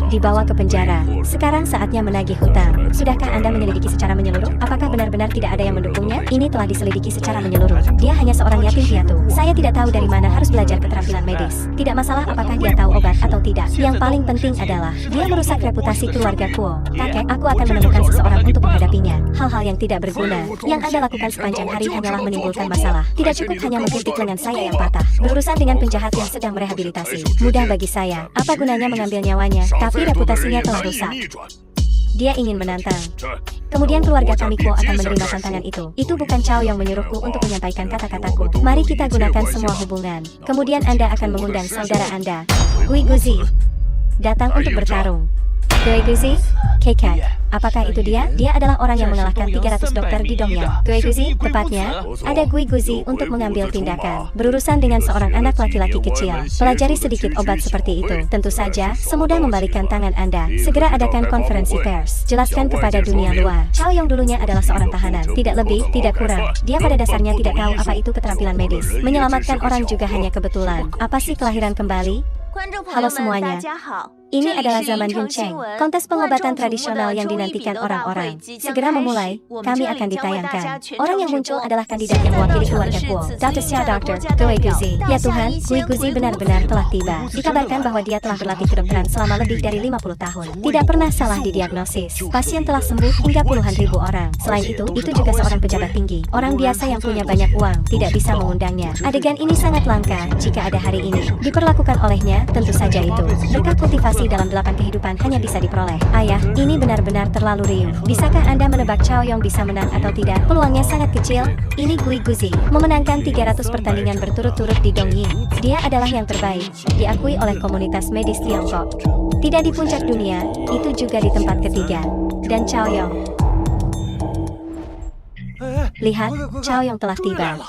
Dibawa ke penjara. Sekarang saatnya menagih hutang. Sudahkah Anda menyelidiki secara menyeluruh? Apakah benar-benar tidak ada yang mendukungnya? Ini telah diselidiki secara menyeluruh. Dia hanya seorang yatim piatu. Saya tidak tahu dari mana harus belajar keterampilan medis. Tidak masalah apakah dia tahu obat atau tidak. Yang paling penting adalah, dia merusak reputasi keluarga Kuo. Kakek, aku akan menemukan seseorang untuk menghadapinya. Hal-hal yang tidak berguna, yang Anda lakukan sepanjang hari hanyalah menimbulkan masalah. Tidak cukup hanya mengkritik lengan saya yang patah. Berurusan dengan penjahat yang sedang merehabilitasi. Mudah bagi saya. Apa gunanya mengambil nyawanya, tapi reputasinya telah rusak. Dia ingin menantang. Kemudian keluarga kami Kuo akan menerima tantangan itu. Itu bukan Chow yang menyuruhku untuk menyampaikan kata-kataku. Mari kita gunakan semua hubungan. Kemudian Anda akan mengundang saudara Anda, Gui Guzi, datang untuk bertarung. Gui Guzi? K-Cat. Apakah itu dia? Dia adalah orang yang mengalahkan 300 dokter di Dongyang. Gui Guzi, tepatnya, ada Gui Guzi untuk mengambil tindakan. Berurusan dengan seorang anak laki-laki kecil. Pelajari sedikit obat seperti itu. Tentu saja, semudah membalikan tangan Anda. Segera adakan konferensi pers. Jelaskan kepada dunia luar. Chow Yong dulunya adalah seorang tahanan. Tidak lebih, tidak kurang. Dia pada dasarnya tidak tahu apa itu keterampilan medis. Menyelamatkan orang juga hanya kebetulan. Apa sih kelahiran kembali? Halo semuanya. Ini adalah zaman Yun Cheng, kontes pengobatan tradisional yang dinantikan orang-orang. Segera memulai, kami akan ditayangkan. Orang yang muncul adalah kandidat yang mewakili keluarga Kuo. Dr. Xia Dr. Gui Guzi. Ya Tuhan, Gui Guzi benar-benar telah tiba. Dikabarkan bahwa dia telah berlatih kedokteran selama lebih dari 50 tahun. Tidak pernah salah didiagnosis. Pasien telah sembuh hingga puluhan ribu orang. Selain itu juga seorang pejabat tinggi. Orang biasa yang punya banyak uang, tidak bisa mengundangnya. Adegan ini sangat langka jika ada hari ini. Diperlakukan olehnya, tentu saja itu. Berkat kultivasi dalam 8 kehidupan hanya bisa diperoleh. Ayah, ini benar-benar terlalu riuh. Bisakah Anda menebak Chow Yong bisa menang atau tidak? Peluangnya sangat kecil. Ini Gui Guzi, memenangkan 300 pertandingan berturut-turut di Dongying. Dia adalah yang terbaik, diakui oleh komunitas medis Tiongkok. Tidak di puncak dunia, itu juga di tempat ketiga. Dan Chow Yong. Lihat, Chow Yong telah tiba.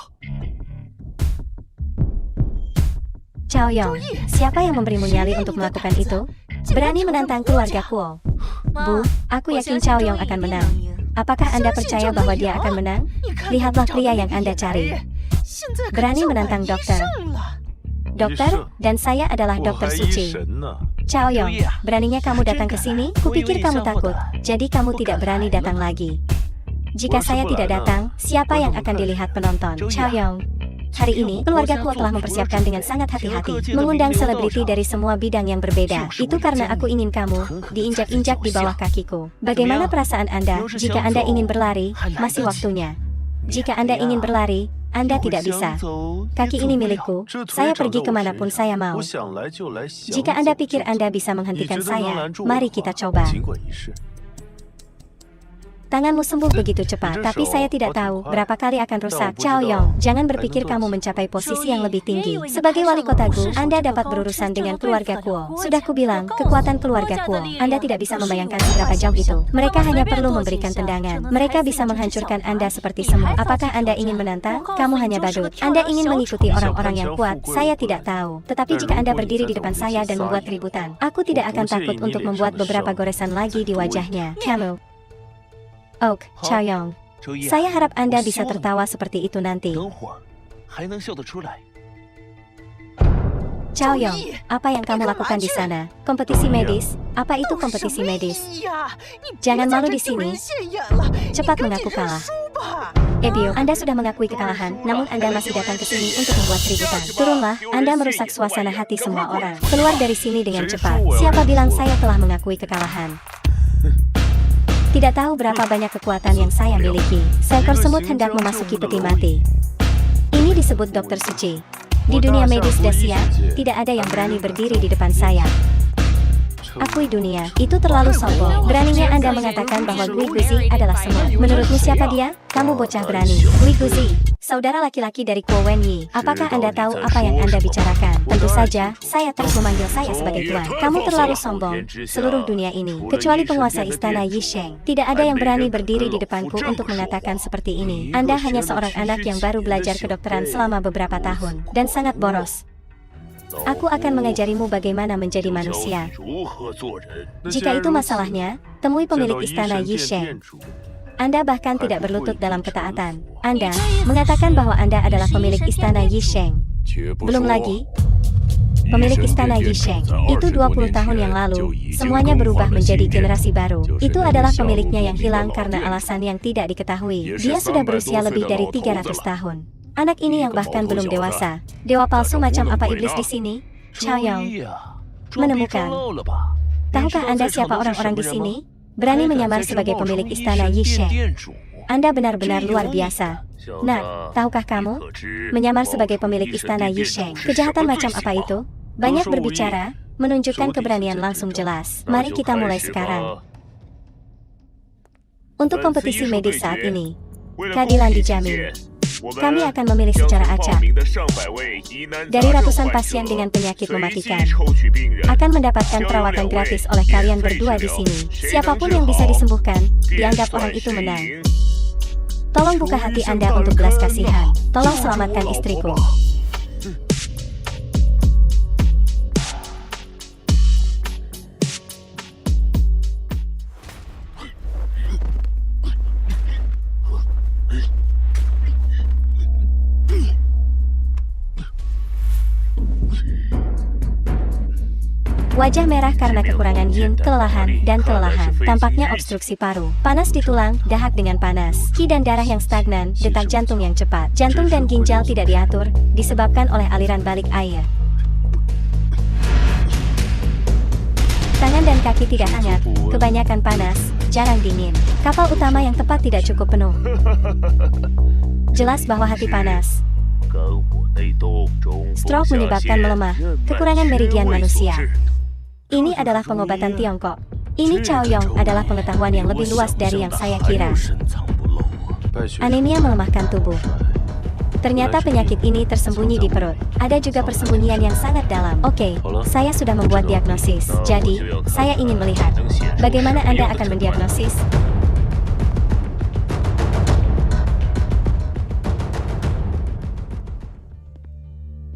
Chow Yong, siapa yang memberimu nyali untuk melakukan itu? Berani menantang keluarga Kuo. Bu, aku yakin Chow Yong akan menang. Apakah Anda percaya bahwa dia akan menang? Lihatlah pria yang Anda cari. Berani menantang dokter. Dokter, dan saya adalah dokter suci. Chow Yong, beraninya kamu datang ke sini? Kupikir kamu takut, jadi kamu tidak berani datang lagi. Jika saya tidak datang, siapa yang akan dilihat penonton? Chow Yong. Hari ini, keluarga Kuo telah mempersiapkan dengan sangat hati-hati, mengundang selebriti dari semua bidang yang berbeda. Itu karena aku ingin kamu diinjak-injak di bawah kakiku. Bagaimana perasaan Anda jika Anda ingin berlari? Masih waktunya. Jika Anda ingin berlari, Anda tidak bisa. Kaki ini milikku, saya pergi kemanapun saya mau. Jika Anda pikir Anda bisa menghentikan saya, mari kita coba. Tanganmu sembuh begitu cepat, tapi saya tidak tahu berapa kali akan rusak. Chow Yong, jangan berpikir kamu mencapai posisi yang lebih tinggi. Sebagai wali kota Gu, Anda dapat berurusan dengan keluarga Kuo. Sudah kubilang, kekuatan keluarga Kuo. Anda tidak bisa membayangkan seberapa jauh itu. Mereka hanya perlu memberikan tendangan. Mereka bisa menghancurkan Anda seperti semut. Apakah Anda ingin menantang? Kamu hanya badut. Anda ingin mengikuti orang-orang yang kuat. Saya tidak tahu. Tetapi jika Anda berdiri di depan saya dan membuat keributan, aku tidak akan takut untuk membuat beberapa goresan lagi di wajahnya. Kamu. Oak, Chow Yong. Saya harap Anda bisa tertawa seperti itu nanti. Chow Yong, apa yang kamu lakukan di sana? Kompetisi medis? Apa itu kompetisi medis? Jangan malu di sini. Cepat mengaku kalah. Ebio, Anda sudah mengakui kekalahan, namun Anda masih datang ke sini untuk membuat keributan. Turunlah, Anda merusak suasana hati semua orang. Keluar dari sini dengan cepat. Siapa bilang saya telah mengakui kekalahan? Tidak tahu berapa banyak kekuatan yang saya miliki. Seekor semut hendak memasuki peti mati. Ini disebut dokter suci. Di dunia medis Dacia, tidak ada yang berani berdiri di depan saya. Akui dunia, itu terlalu sombong. Beraninya Anda mengatakan bahwa Gui Guzi adalah semut. Menurutmu siapa dia? Kamu bocah berani. Gui Guzi, saudara laki-laki dari Kuo Wenyi. Apakah Anda tahu apa yang Anda bicarakan? Tentu saja, saya terus memanggil saya sebagai tuan. Kamu terlalu sombong. Seluruh dunia ini, kecuali penguasa istana Yisheng, tidak ada yang berani berdiri di depanku untuk mengatakan seperti ini. Anda hanya seorang anak yang baru belajar kedokteran selama beberapa tahun, dan sangat boros. Aku akan mengajarimu bagaimana menjadi manusia. Jika itu masalahnya, temui pemilik istana Yisheng. Anda bahkan tidak berlutut dalam ketaatan. Anda mengatakan bahwa Anda adalah pemilik istana Yisheng. Belum lagi, pemilik istana Yisheng itu 20 tahun yang lalu, semuanya berubah menjadi generasi baru. Itu adalah pemiliknya yang hilang karena alasan yang tidak diketahui. Dia sudah berusia lebih dari 300 tahun. Anak ini yang bahkan belum dewasa. Dewa palsu macam apa iblis di sini? Chaoyong menemukan. Tahukah Anda siapa orang-orang di sini? Berani menyamar sebagai pemilik istana Yisheng. Anda benar-benar luar biasa. Nah, tahukah kamu? Menyamar sebagai pemilik istana Yisheng. Kejahatan macam apa itu? Banyak berbicara, menunjukkan keberanian langsung jelas. Mari kita mulai sekarang. Untuk kompetisi medis saat ini, keadilan dijamin. Kami akan memilih secara acak. Dari ratusan pasien dengan penyakit mematikan, akan mendapatkan perawatan gratis oleh kalian berdua di sini. Siapapun yang bisa disembuhkan, dianggap orang itu menang. Tolong buka hati Anda untuk belas kasihan. Tolong selamatkan istriku. Wajah merah karena kekurangan yin, kelelahan, dan kelelahan. Tampaknya obstruksi paru. Panas di tulang, dahak dengan panas. Ki dan darah yang stagnan, detak jantung yang cepat. Jantung dan ginjal tidak diatur, disebabkan oleh aliran balik air. Tangan dan kaki tidak hangat, kebanyakan panas, jarang dingin. Kapal utama yang tepat tidak cukup penuh. Jelas bahwa hati panas. Stroke menyebabkan melemah, kekurangan meridian manusia. Ini adalah pengobatan Tiongkok. Ini Chaoyong adalah pengetahuan yang lebih luas dari yang saya kira. Anemia melemahkan tubuh. Ternyata penyakit ini tersembunyi di perut. Ada juga persembunyian yang sangat dalam. Oke, saya sudah membuat diagnosis. Jadi, saya ingin melihat bagaimana Anda akan mendiagnosis.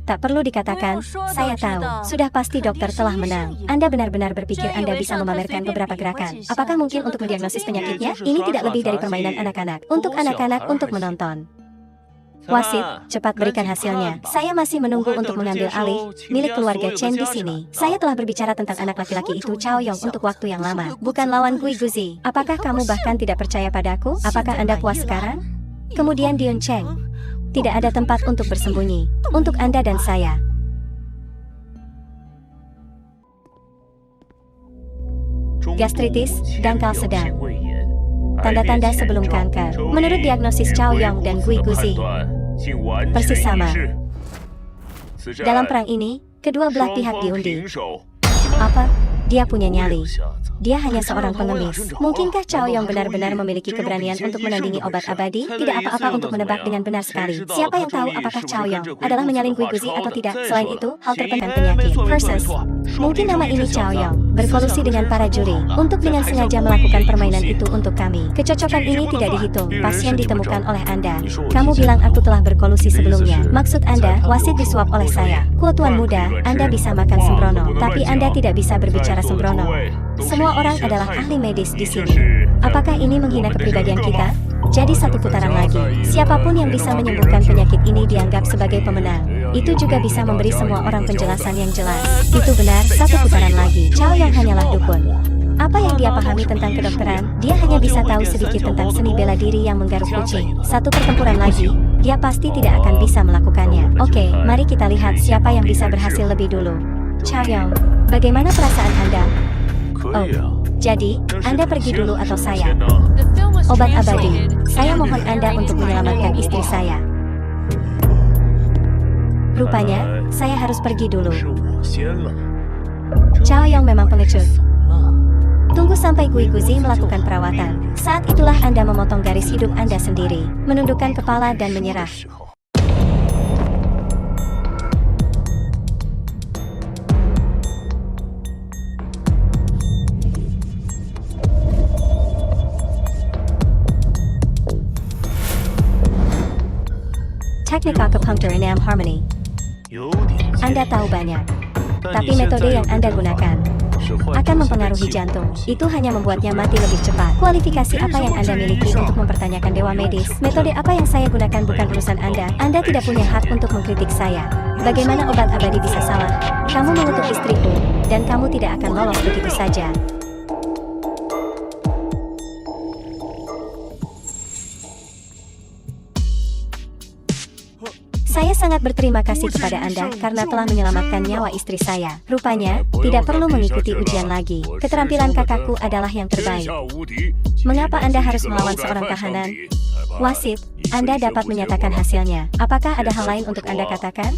Tak perlu dikatakan, saya tahu. Sudah pasti dokter telah menang. Anda benar-benar berpikir Anda bisa memamerkan beberapa gerakan. Apakah mungkin untuk mendiagnosis penyakitnya? Ini tidak lebih dari permainan anak-anak. Untuk anak-anak untuk menonton. Wasit, cepat berikan hasilnya. Saya masih menunggu untuk mengambil alih milik keluarga Chen di sini. Saya telah berbicara tentang anak laki-laki itu Chaoyong untuk waktu yang lama. Bukan lawan Gui Guzi. Apakah kamu bahkan tidak percaya padaku? Apakah Anda puas sekarang? Kemudian Dion Cheng. Tidak ada tempat untuk bersembunyi. Untuk Anda dan saya. Gastritis, dangkal sedang. Tanda-tanda sebelum kanker. Menurut diagnosis Chaoyong dan Gui Guzi, persis sama. Dalam perang ini, kedua belah pihak diundi. Apa? Dia punya nyali. Dia hanya seorang pengemis. Mungkinkah Chaoyong benar-benar memiliki keberanian untuk menandingi obat abadi? Tidak apa-apa untuk menebak dengan benar sekali. Siapa yang tahu apakah Chaoyong adalah menyalin Gui Guzi atau tidak? Selain itu, hal terpenting penyakit. Versus. Mungkin nama ini Chaoyong berkolusi dengan para juri untuk dengan sengaja melakukan permainan itu untuk kami. Kecocokan ini tidak dihitung. Pasien ditemukan oleh Anda. Kamu bilang aku telah berkolusi sebelumnya. Maksud Anda, wasit disuap oleh saya. Tuan muda, Anda bisa makan sembrono, tapi Anda tidak bisa berbicara sembrono. Semua orang adalah ahli medis di sini. Apakah ini menghina kepribadian kita? Jadi satu putaran lagi. Siapapun yang bisa menyembuhkan penyakit ini dianggap sebagai pemenang. Itu juga bisa memberi semua orang penjelasan yang jelas. Itu benar, satu putaran lagi. Chaoyong hanyalah dukun. Apa yang dia pahami tentang kedokteran? Dia hanya bisa tahu sedikit tentang seni bela diri yang menggaruk kucing. Satu pertempuran lagi, dia pasti tidak akan bisa melakukannya. Oke, mari kita lihat siapa yang bisa berhasil lebih dulu. Chaoyong, bagaimana perasaan Anda? Oh, jadi, Anda pergi dulu atau saya? Obat abadi, saya mohon Anda untuk menyelamatkan istri saya. Rupanya, saya harus pergi dulu. Chaoyong memang pengecut. Tunggu sampai Gui Guzi melakukan perawatan. Saat itulah Anda memotong garis hidup Anda sendiri, menundukkan kepala dan menyerah. Teknik acupuncture enam harmony. Anda tahu banyak, tapi metode yang Anda gunakan akan mempengaruhi jantung. Itu hanya membuatnya mati lebih cepat. Kualifikasi apa yang Anda miliki untuk mempertanyakan dewa medis? Metode apa yang saya gunakan bukan urusan Anda. Anda tidak punya hak untuk mengkritik saya. Bagaimana obat abadi bisa salah? Kamu mengutuk istriku, dan kamu tidak akan lolos begitu saja. Saya sangat berterima kasih kepada Anda karena telah menyelamatkan nyawa istri saya. Rupanya, tidak perlu mengikuti ujian lagi. Keterampilan kakakku adalah yang terbaik. Mengapa Anda harus melawan seorang tahanan? Wasit, Anda dapat menyatakan hasilnya. Apakah ada hal lain untuk Anda katakan?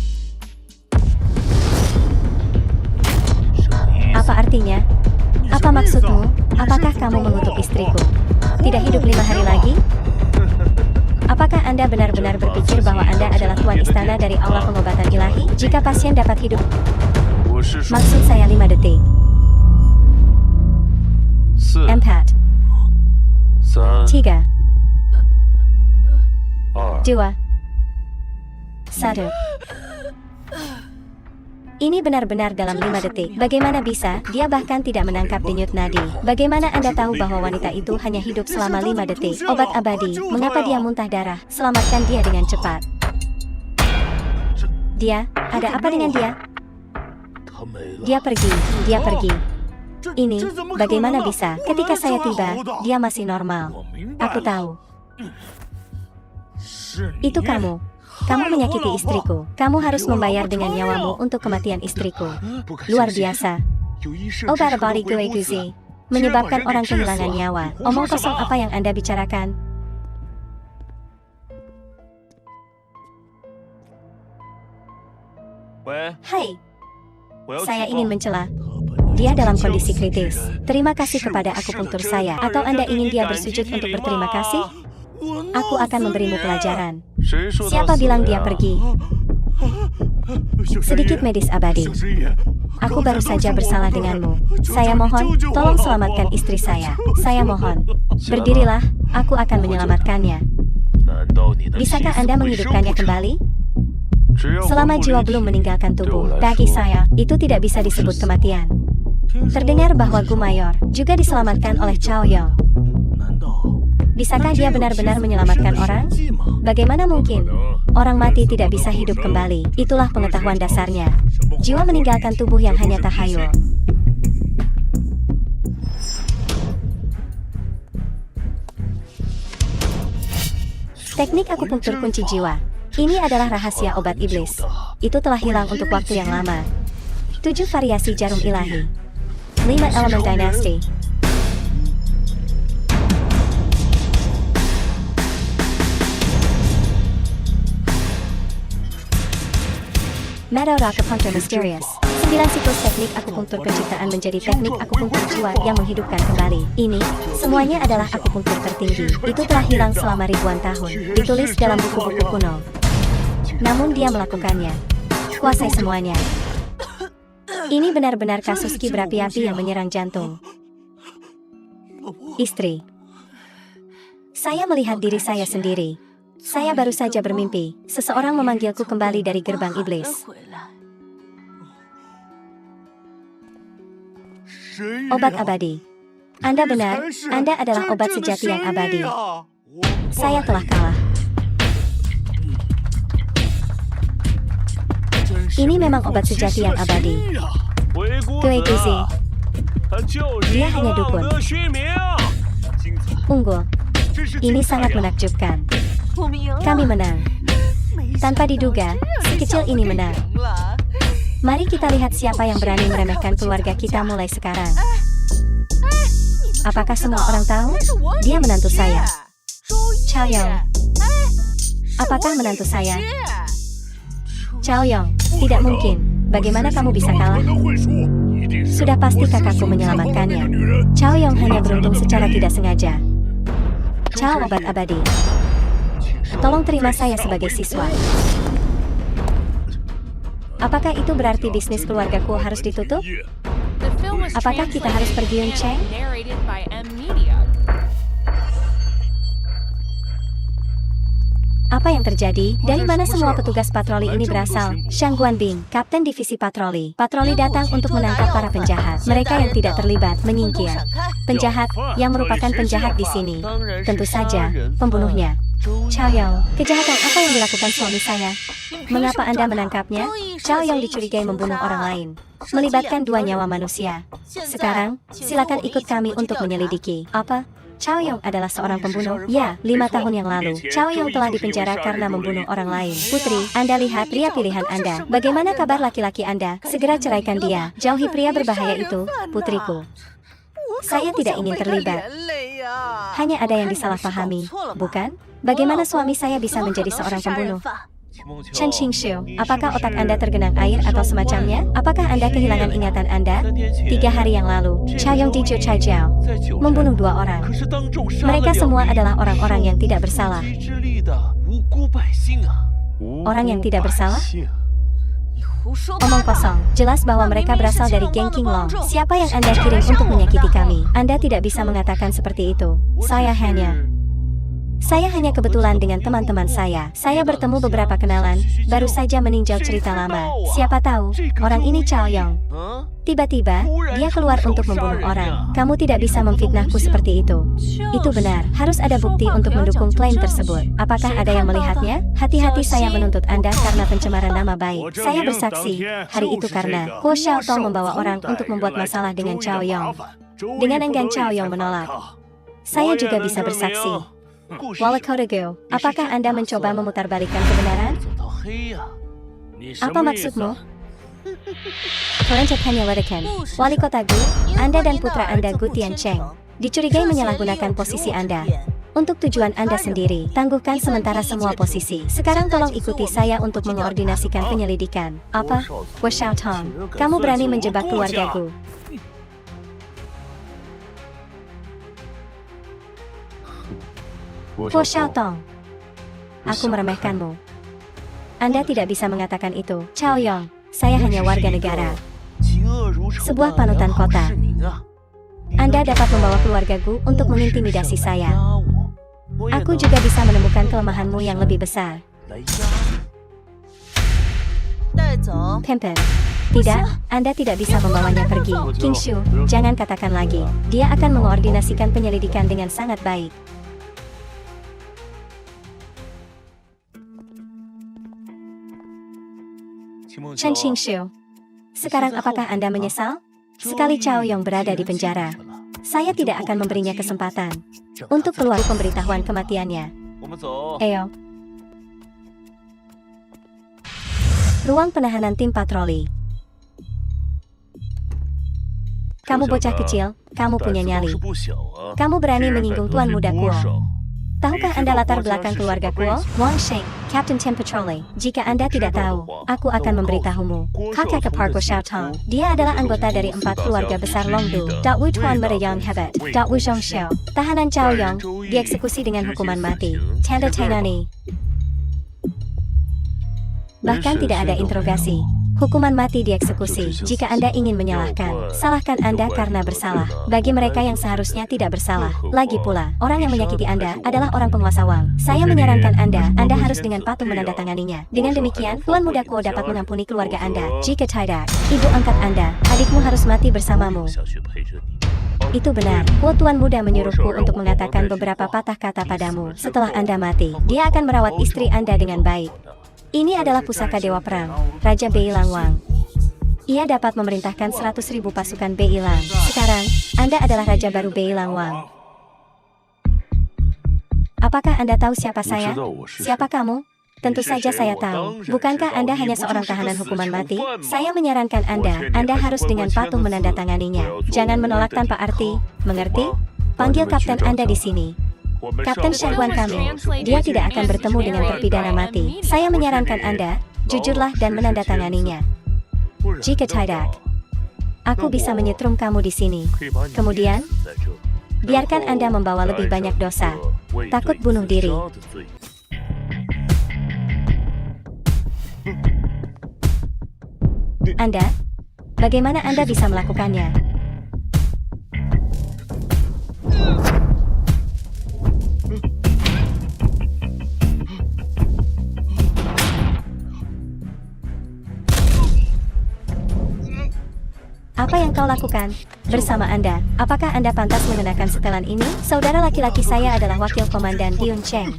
Apa artinya? Apa maksudmu? Apakah kamu mengutuk istriku? Tidak hidup 5 hari lagi? Apakah Anda benar-benar berpikir bahwa Anda adalah tuan istana dari aula pengobatan ilahi? Jika pasien dapat hidup, maksud saya 5 detik. 4, 3, 2, 1. Ini benar-benar dalam 5 detik. Bagaimana bisa? Dia bahkan tidak menangkap denyut nadi. Bagaimana Anda tahu bahwa wanita itu hanya hidup selama 5 detik? Obat abadi. Mengapa dia muntah darah? Selamatkan dia dengan cepat. Dia? Ada apa dengan dia? Dia pergi. Dia pergi. Ini, bagaimana bisa? Ketika saya tiba, dia masih normal. Aku tahu. Itu kamu. Kamu menyakiti istriku. Kamu harus membayar dengan nyawamu untuk kematian istriku. Luar biasa. Obat abadi Gui Guzi menyebabkan orang kehilangan nyawa. Omong kosong apa yang Anda bicarakan? Hai. Saya ingin mencela. Dia dalam kondisi kritis. Terima kasih kepada akupunktur saya. Atau Anda ingin dia bersujud untuk berterima kasih? Aku akan memberimu pelajaran. Siapa bilang dia pergi? Sedikit medis abadi. Aku baru saja bersalah denganmu. Saya mohon, tolong selamatkan istri saya. Saya mohon. Berdirilah, aku akan menyelamatkannya. Bisakah Anda menghidupkannya kembali? Selama jiwa belum meninggalkan tubuh, bagi saya, itu tidak bisa disebut kematian. Terdengar bahwa Gu Mayor juga diselamatkan oleh Cao Yong. Bisakah dia benar-benar menyelamatkan orang? Bagaimana mungkin? Orang mati tidak bisa hidup kembali. Itulah pengetahuan dasarnya. Jiwa meninggalkan tubuh yang hanya tahayul. Teknik akupunktur kunci jiwa. Ini adalah rahasia obat iblis. Itu telah hilang untuk waktu yang lama. 7 variasi jarum ilahi. 5 elemen dinasti. Metode acupuncture mysterious. 9 siklus teknik akupunktur penciptaan menjadi teknik akupunktur jiwa yang menghidupkan kembali. Ini, semuanya adalah akupunktur tertinggi. Itu telah hilang selama ribuan tahun. Ditulis dalam buku-buku kuno. Namun dia melakukannya. Kuasai semuanya. Ini benar-benar kasus ki berapi-api yang menyerang jantung. Istri. Saya melihat diri saya sendiri. Saya baru saja bermimpi, seseorang memanggilku kembali dari gerbang iblis. Obat abadi. Anda benar, Anda adalah obat sejati yang abadi. Saya telah kalah. Ini memang obat sejati yang abadi. Gui Guzi. Dia hanya dukun. Unggul. Ini sangat menakjubkan. Kami menang. Tanpa diduga, si kecil ini menang. Mari kita lihat siapa yang berani meremehkan keluarga kita mulai sekarang. Apakah semua orang tahu? Dia menantu saya. Cao Yong. Apakah menantu saya? Cao Yong, tidak mungkin. Bagaimana kamu bisa kalah? Sudah pasti kakakku menyelamatkannya. Cao Yong hanya beruntung secara tidak sengaja. Cao obat abadi. Tolong terima saya sebagai siswa. Apakah itu berarti bisnis keluargaku harus ditutup? The film was Apakah kita harus pergi, Yun translated Cheng? and narrated by M Media. Apa yang terjadi? Dari mana semua petugas patroli ini berasal? Shang Guanbing, Kapten Divisi Patroli. Patroli datang untuk menangkap para penjahat. Mereka yang tidak terlibat menyingkir. Penjahat, yang merupakan penjahat di sini. Tentu saja, pembunuhnya. Cao Yong, kejahatan apa yang dilakukan suami saya? Mengapa Anda menangkapnya? Cao Yong dicurigai membunuh orang lain, melibatkan 2 nyawa manusia. Sekarang, silakan ikut kami untuk menyelidiki. Apa? Cao Yong adalah seorang pembunuh? Ya, 5 tahun yang lalu, Cao Yong telah dipenjara karena membunuh orang lain. Putri, Anda lihat pria pilihan Anda. Bagaimana kabar laki-laki Anda? Segera ceraikan dia. Jauhi pria berbahaya itu, putriku. Saya tidak ingin terlibat. Hanya ada yang disalahpahami, bukan? Bagaimana suami saya bisa menjadi seorang pembunuh? Chen Qingshu, apakah otak Anda tergenang air atau semacamnya? Apakah Anda kehilangan ingatan Anda? 3 hari yang lalu, Cao Yong di Zhou Chaijiao membunuh 2 orang. Mereka semua adalah orang-orang yang tidak bersalah. Orang yang tidak bersalah? Omong kosong, jelas bahwa mereka berasal dari geng King Long. Siapa yang Anda kirim untuk menyakiti kami? Anda tidak bisa mengatakan seperti itu. Saya hanya kebetulan dengan teman-teman saya. Saya bertemu beberapa kenalan, baru saja meninjau cerita lama. Siapa tahu, orang ini Cao Yong. Tiba-tiba, dia keluar untuk membunuh orang. Kamu tidak bisa memfitnahku seperti itu. Itu benar, harus ada bukti untuk mendukung klaim tersebut. Apakah ada yang melihatnya? Hati-hati saya menuntut Anda karena pencemaran nama baik. Saya bersaksi, hari itu karena Guo Xiaotong membawa orang untuk membuat masalah dengan Cao Yong. Dengan enggan Cao Yong menolak. Saya juga bisa bersaksi. Walakodago, apakah Anda mencoba memutarbalikkan kebenaran? Apa maksudmu? Korencek hanya ledakan. Wali kota Gu, Anda dan putra Anda Gu Tiancheng dicurigai menyalahgunakan posisi Anda untuk tujuan Anda sendiri. Tangguhkan sementara semua posisi. Sekarang tolong ikuti saya untuk mengkoordinasikan penyelidikan. Apa? Guo Xiaotong, kamu berani menjebak keluarga Gu? Guo Xiaotong, aku meremehkanmu. Anda tidak bisa mengatakan itu. Cao Yong, saya hanya warga negara. Sebuah panutan kota. Anda dapat membawa keluarga Gu untuk mengintimidasi saya. Aku juga bisa menemukan kelemahanmu yang lebih besar. Pempen. Tidak, Anda tidak bisa membawanya pergi. Qingshu, jangan katakan lagi. Dia akan mengkoordinasikan penyelidikan dengan sangat baik. Chen Qingshu, sekarang apakah Anda menyesal? Sekali Cao Yong berada di penjara, saya tidak akan memberinya kesempatan untuk keluar pemberitahuan kematiannya. Ayo. Ruang penahanan tim patroli. Kamu bocah kecil, kamu punya nyali. Kamu berani menyinggung Tuan Muda Kuo. Tahukah Anda latar belakang keluarga Kuo? Wang Sheng, Captain Tim Patroli. Jika Anda tidak tahu, aku akan memberitahumu. Kakak kepar Guo Xiaotong. Dia adalah anggota dari 4 keluarga besar Longdu. Wu Tuan Muda yang hebat. Wu Zhongxiao. Tahanan Cao Yong dieksekusi dengan hukuman mati. Tanda Tainani. Bahkan tidak ada interogasi. Hukuman mati dieksekusi. Jika Anda ingin menyalahkan, salahkan Anda karena bersalah. Bagi mereka yang seharusnya tidak bersalah. Lagi pula, orang yang menyakiti Anda adalah orang penguasa Wang. Saya menyarankan Anda harus dengan patuh menandatanganinya. Dengan demikian, Tuan Muda Kuo dapat mengampuni keluarga Anda. Jika tidak, ibu angkat Anda, adikmu harus mati bersamamu. Itu benar. Kuo Tuan Muda menyuruhku untuk mengatakan beberapa patah kata padamu. Setelah Anda mati, dia akan merawat istri Anda dengan baik. Ini adalah pusaka Dewa Perang, Raja Beilang Wang. Ia dapat memerintahkan 100.000 pasukan Beilang. Sekarang, Anda adalah Raja baru Beilang Wang. Apakah Anda tahu siapa saya? Siapa kamu? Tentu saja saya tahu. Bukankah Anda hanya seorang tahanan hukuman mati? Saya menyarankan Anda harus dengan patuh menandatanganinya. Jangan menolak tanpa arti, mengerti? Panggil kapten Anda di sini. Kapten Shangguan kami, dia tidak akan bertemu dengan terpidana mati. Saya menyarankan Anda, jujurlah dan menandatanganinya. Jika tidak, Aku bisa menyetrum kamu di sini. Kemudian, biarkan Anda membawa lebih banyak dosa. Takut bunuh diri. Anda? Bagaimana Anda bisa melakukannya? Apa yang kau lakukan bersama Anda? Apakah Anda pantas mengenakan setelan ini? Saudara laki-laki saya adalah Wakil Komandan Diun Cheng.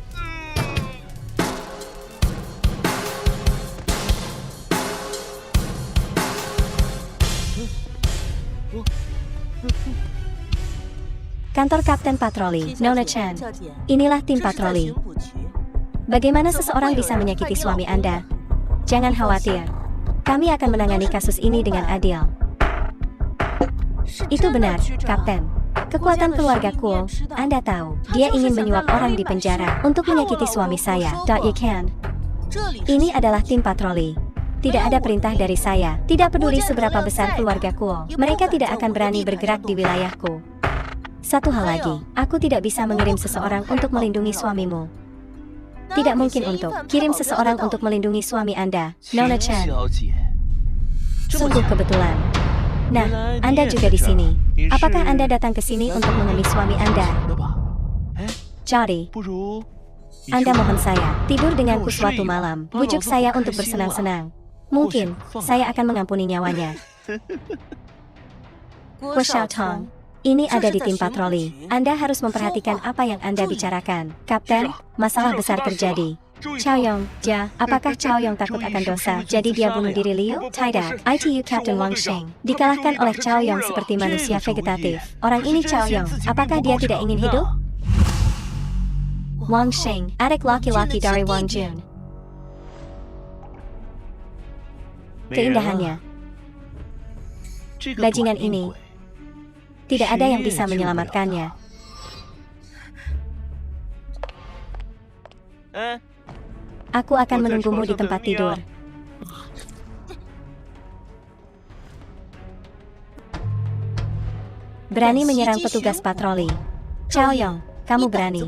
Kantor Kapten Patroli, Nona Chan. Inilah tim patroli. Bagaimana seseorang bisa menyakiti suami Anda? Jangan khawatir. Kami akan menangani kasus ini dengan adil. Itu benar, Kapten. Kekuatan keluarga Cool, Anda tahu, dia ingin menyuap orang di penjara untuk menyakiti suami saya. You can. Ini adalah tim patroli. Tidak ada perintah dari saya. Tidak peduli seberapa besar keluarga Cool, mereka tidak akan berani bergerak di wilayahku. Satu hal lagi, aku tidak bisa mengirim seseorang untuk melindungi suamimu. Tidak mungkin untuk kirim seseorang untuk melindungi suami Anda, Nona Chan. Sungguh kebetulan. Nah, Anda juga di sini. Apakah Anda datang ke sini untuk mengemis suami Anda? Jadi, Anda mohon saya tidur denganku suatu malam. Bujuk saya untuk bersenang-senang. Mungkin saya akan mengampuni nyawanya. Guo Xiaotong. Ini ada di tim patroli. Anda harus memperhatikan apa yang Anda bicarakan. Kapten, masalah besar terjadi. Chao Yong, apakah Chao Yong takut akan dosa, jadi dia bunuh diri Liu? Tidak, ITU Captain Wang Sheng dikalahkan oleh Chao Yong seperti manusia vegetatif. Orang ini Chao Yong, apakah dia tidak ingin hidup? Wang Sheng, adik laki-laki dari Wang Jun. Keindahannya. Bajingan ini. Tidak ada yang bisa menyelamatkannya. Aku akan menunggumu di tempat tidur. Berani menyerang petugas patroli. Chao Yong, kamu berani.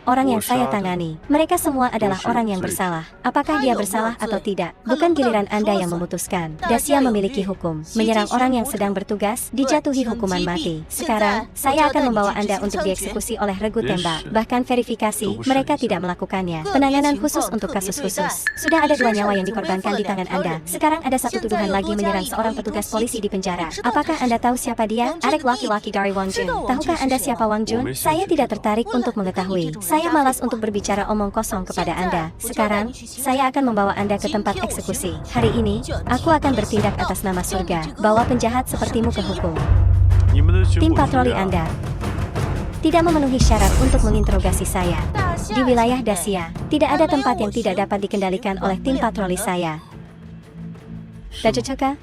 Orang yang saya tangani, mereka semua adalah orang yang bersalah. Apakah dia bersalah atau tidak, bukan giliran Anda yang memutuskan. Dacia memiliki hukum. Menyerang orang yang sedang bertugas, dijatuhi hukuman mati. Sekarang, saya akan membawa Anda untuk dieksekusi oleh regu tembak. Bahkan verifikasi, mereka tidak melakukannya. Penanganan khusus untuk kasus khusus. Sudah ada 2 nyawa yang dikorbankan di tangan Anda. Sekarang ada 1 tuduhan lagi menyerang seorang petugas polisi di penjara. Apakah Anda tahu siapa dia? Adik laki-laki dari Wang Jun. Tahukah Anda siapa Wang Jun? Saya tidak tertarik untuk mengetahui. Saya malas untuk berbicara omong kosong kepada Anda. Sekarang, saya akan membawa Anda ke tempat eksekusi. Hari ini, aku akan bertindak atas nama surga, bawa penjahat sepertimu ke hukum. Tim patroli Anda tidak memenuhi syarat untuk menginterogasi saya. Di wilayah Dacia, tidak ada tempat yang tidak dapat dikendalikan oleh tim patroli saya. Dajocoka?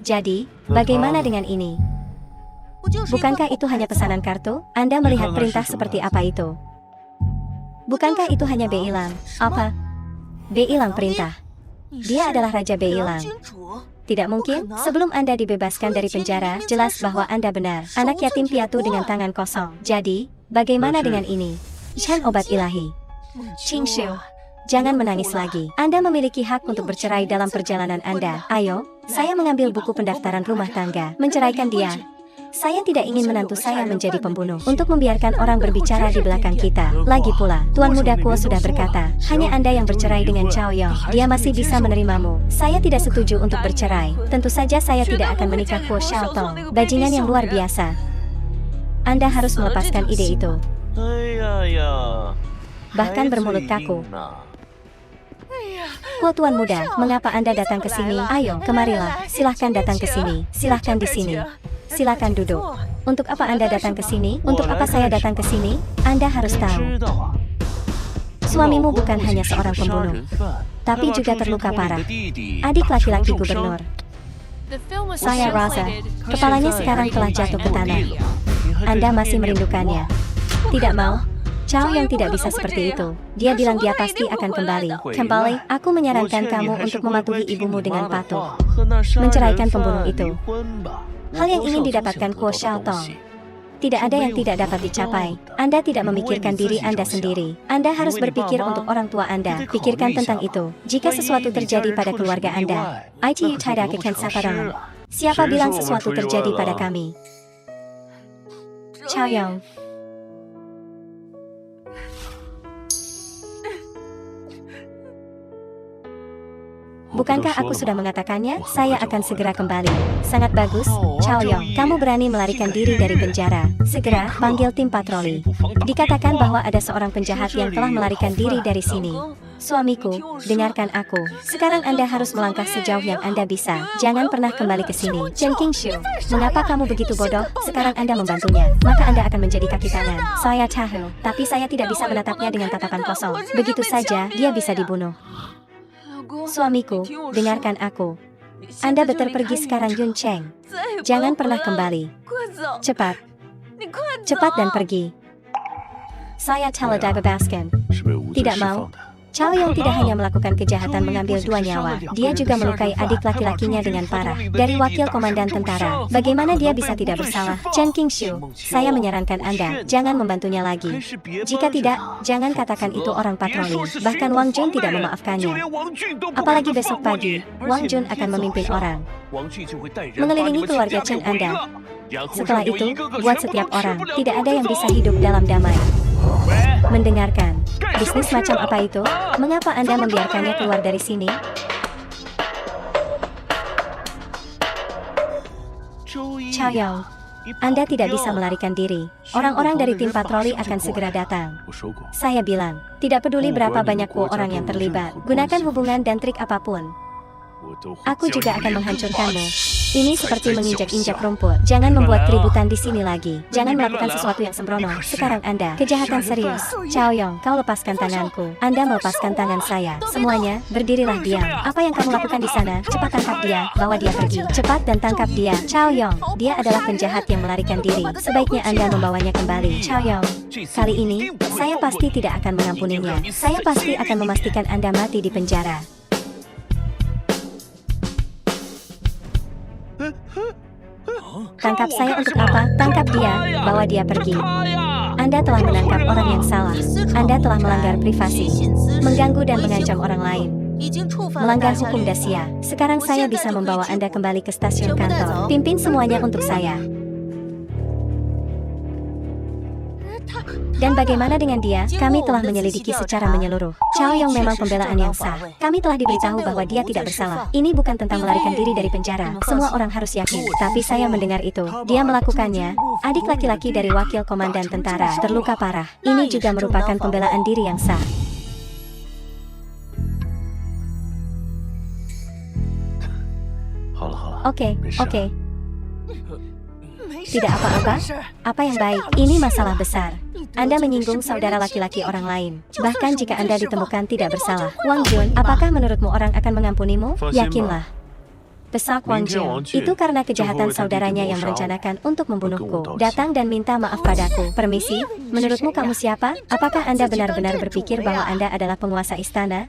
Jadi, bagaimana dengan ini? Bukankah itu hanya pesanan kartu? Anda melihat perintah seperti apa itu? Bukankah itu hanya Beilang? Apa? Beilang perintah. Dia adalah Raja Beilang. Tidak mungkin, sebelum Anda dibebaskan dari penjara, jelas bahwa Anda benar. Anak yatim piatu dengan tangan kosong. Jadi, bagaimana dengan ini? Shan obat ilahi. Qingshu, jangan menangis lagi. Anda memiliki hak untuk bercerai dalam perjalanan Anda. Ayo, saya mengambil buku pendaftaran rumah tangga. Menceraikan dia. Saya tidak ingin menantu saya menjadi pembunuh. Untuk membiarkan orang berbicara di belakang kita. Lagi pula, Tuan Muda Kuo sudah berkata, hanya Anda yang bercerai dengan Chao Yong. Dia masih bisa menerimamu. Saya tidak setuju untuk bercerai. Tentu saja saya tidak akan menikah Kuo Xiaotong. Bajingan yang luar biasa. Anda harus melepaskan ide itu. Bahkan bermulut kaku. Kuo Tuan Muda, mengapa Anda datang ke sini? Ayo, kemarilah. Silahkan datang ke sini. Silahkan di sini. Silakan duduk. Untuk apa Anda datang ke sini? Untuk apa saya datang ke sini? Anda harus tahu. Suamimu bukan hanya seorang pembunuh, tapi juga terluka parah. Adik laki-laki gubernur. Saya rasa, kepalanya sekarang telah jatuh ke tanah. Anda masih merindukannya. Tidak mau? Chao Yong tidak bisa seperti itu. Dia bilang dia pasti akan kembali. Kembali, aku menyarankan kamu untuk mematuhi ibumu dengan patuh. Menceraikan pembunuh itu. Hal yang ingin didapatkan Kuo Xiaotong. Tidak ada yang tidak dapat dicapai. Anda tidak memikirkan diri Anda sendiri. Anda harus berpikir untuk orang tua Anda. Pikirkan tentang itu. Jika sesuatu terjadi pada keluarga Anda, itu tidak akan saparan. Siapa bilang sesuatu terjadi pada kami? Chao Yong. Bukankah aku sudah mengatakannya? Saya akan segera kembali. Sangat bagus, Chao Yong. Kamu berani melarikan diri dari penjara. Segera panggil tim patroli. Dikatakan bahwa ada seorang penjahat yang telah melarikan diri dari sini. Suamiku, dengarkan aku. Sekarang Anda harus melangkah sejauh yang Anda bisa. Jangan pernah kembali ke sini. Chen Qingshu, mengapa kamu begitu bodoh? Sekarang Anda membantunya, maka Anda akan menjadi kaki tangan. Saya tahu, tapi saya tidak bisa menatapnya dengan tatapan kosong. Begitu saja, dia bisa dibunuh. Suamiku, dengarkan aku. Anda better pergi sekarang, Yun Cheng. Jangan pernah kembali. Cepat. Cepat dan pergi. Saya telah dibebaskan. Tidak mau. Chao Yong tidak hanya melakukan kejahatan mengambil 2 nyawa, dia juga melukai adik laki-lakinya dengan parah. Dari wakil komandan tentara, bagaimana dia bisa tidak bersalah? Chen Qingshu, saya menyarankan Anda, jangan membantunya lagi. Jika tidak, jangan katakan itu orang patroli. Bahkan Wang Jun tidak memaafkannya. Apalagi besok pagi, Wang Jun akan memimpin orang mengelilingi keluarga Chen Anda. Setelah itu, buat setiap orang, tidak ada yang bisa hidup dalam damai. Mendengarkan, bisnis macam apa itu? Mengapa Anda membiarkannya keluar dari sini? Chao Yong, Anda tidak bisa melarikan diri. Orang-orang dari tim patroli akan segera datang. Saya bilang, tidak peduli berapa banyak orang yang terlibat, gunakan hubungan dan trik apapun. Aku juga akan menghancurkanmu. Ini seperti menginjak-injak rumput. Jangan membuat keributan di sini lagi. Jangan melakukan sesuatu yang sembrono. Sekarang Anda, kejahatan serius. Chao Yong, kau lepaskan tanganku. Anda melepaskan tangan saya. Semuanya, berdirilah diam. Apa yang kamu lakukan di sana? Cepat tangkap dia, bawa dia pergi. Cepat dan tangkap dia. Chao Yong, dia adalah penjahat yang melarikan diri. Sebaiknya Anda membawanya kembali. Chao Yong, kali ini, saya pasti tidak akan mengampuninya. Saya pasti akan memastikan Anda mati di penjara. Tangkap saya untuk apa? Tangkap dia, bawa dia pergi. Anda telah menangkap orang yang salah. Anda telah melanggar privasi, mengganggu dan mengancam orang lain, melanggar hukum Dacia. Sekarang saya bisa membawa Anda kembali ke stasiun kantor. Pimpin semuanya untuk saya. Dan bagaimana dengan dia? Kami telah menyelidiki secara menyeluruh. Chao Yong memang pembelaan yang sah. Kami telah diberitahu bahwa dia tidak bersalah. Ini bukan tentang melarikan diri dari penjara. Semua orang harus yakin. Tapi saya mendengar itu. Dia melakukannya. Adik laki-laki dari wakil komandan tentara terluka parah. Ini juga merupakan pembelaan diri yang sah. Oke. Tidak apa-apa. Apa yang baik? Ini masalah besar. Anda menyinggung saudara laki-laki orang lain. Bahkan jika Anda ditemukan tidak bersalah. Wang Jun, apakah menurutmu orang akan mengampunimu? Yakinlah. Besar Wang Jun, itu karena kejahatan saudaranya yang merencanakan untuk membunuhku. Datang dan minta maaf padaku. Permisi, menurutmu kamu siapa? Apakah Anda benar-benar berpikir bahwa Anda adalah penguasa istana?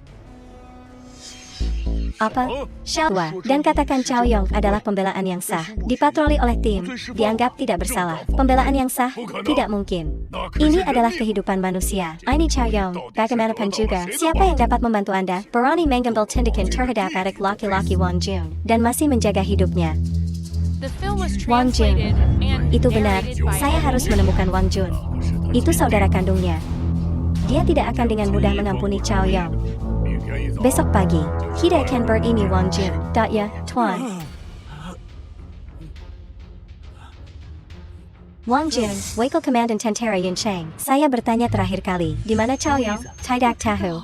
Apa? Xiaohua, dan katakan Chao Yong adalah pembelaan yang sah. Dipatroli oleh tim, dianggap tidak bersalah. Pembelaan yang sah? Tidak mungkin. Ini adalah kehidupan manusia. Ini Chao Yong, bagaimanapun juga, siapa yang dapat membantu Anda? Berani mengambil tindakan terhadap adik laki-laki Wang Jun, dan masih menjaga hidupnya. Wang Jun, itu benar, saya harus menemukan Wang Jun. Itu saudara kandungnya. Dia tidak akan dengan mudah mengampuni Chao Yong. Besok pagi, kita akan bertemu Wang Jun. Ya, Tuan. Wang Jun, Wakil Komandan Tentara Yun Cheng. Saya bertanya terakhir kali, di mana Chao Yong? Tidak tahu.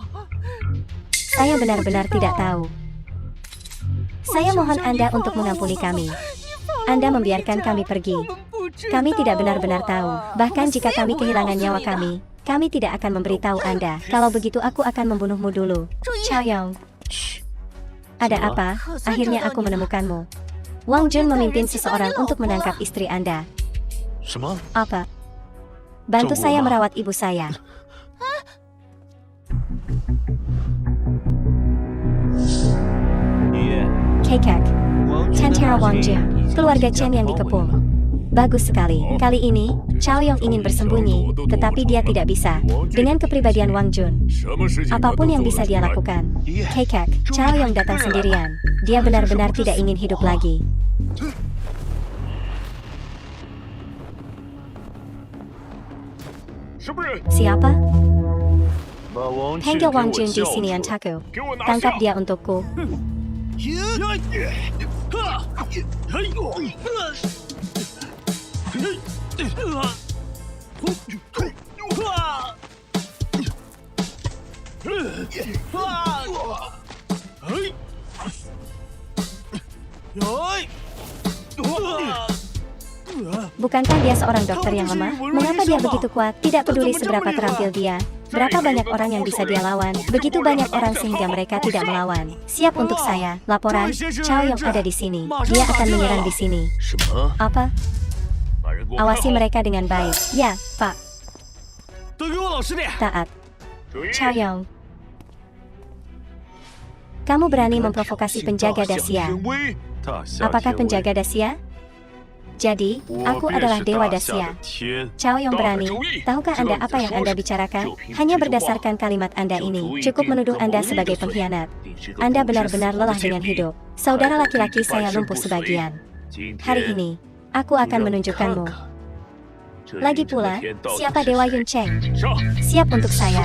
Saya benar-benar tidak tahu. Saya mohon Anda untuk mengampuni kami. Anda membiarkan kami pergi. Kami tidak benar-benar tahu. Bahkan jika kami kehilangan nyawa kami tidak akan memberitahu Anda. Kalau begitu aku akan membunuhmu dulu. Chao Yong. Ada apa? Akhirnya aku menemukanmu. Wang Jun memimpin seseorang untuk menangkap istri Anda. Apa? Bantu saya merawat ibu saya. Keikak. Tentara Wang Jun, keluarga Chen yang dikepung. Bagus sekali. Kali ini, Chao Yong ingin bersembunyi, tetapi dia tidak bisa. Dengan kepribadian Wang Jun, apapun yang bisa dia lakukan. Keikak, Chao Yong datang sendirian. Dia benar-benar tidak ingin hidup lagi. Siapa? Panggil Wang Jun di sini Antaku. Tangkap dia untukku. Bukankah dia seorang dokter yang lemah? Mengapa dia begitu kuat? Tidak peduli seberapa terampil dia. Berapa banyak orang yang bisa dia lawan? Begitu banyak orang sehingga mereka tidak melawan. Siap untuk saya. Laporan, Chao Yong ada di sini. Dia akan menyerang di sini. Apa? Awasi mereka dengan baik. Ya, Pak. Taat. Chao Yong. Kamu berani memprovokasi penjaga Daxia. Apakah penjaga Daxia? Jadi, aku adalah Dewa Daxia. Chao Yong berani. Tahukah Anda apa yang Anda bicarakan? Hanya berdasarkan kalimat Anda ini, cukup menuduh Anda sebagai pengkhianat. Anda benar-benar lelah dengan hidup. Saudara laki-laki saya lumpuh sebagian. Hari ini, aku akan menunjukkanmu. Lagi pula, siapa Dewa Yun Cheng? Siap untuk saya.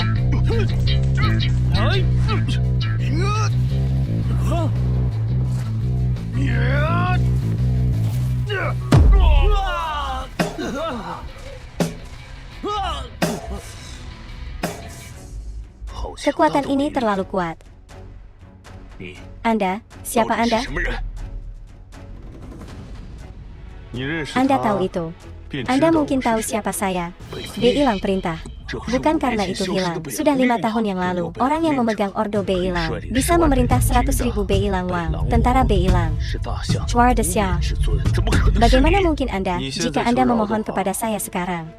Kekuatan ini terlalu kuat. Anda, siapa Anda? Anda tahu itu. Anda mungkin tahu siapa saya. Hilang perintah. Bukan karena itu hilang. Sudah 5 tahun yang lalu, orang yang memegang Ordo Beilang bisa memerintah 100.000 Beilang Wang, tentara Beilang. Chuar Daxia. Bagaimana mungkin Anda, jika Anda memohon kepada saya sekarang?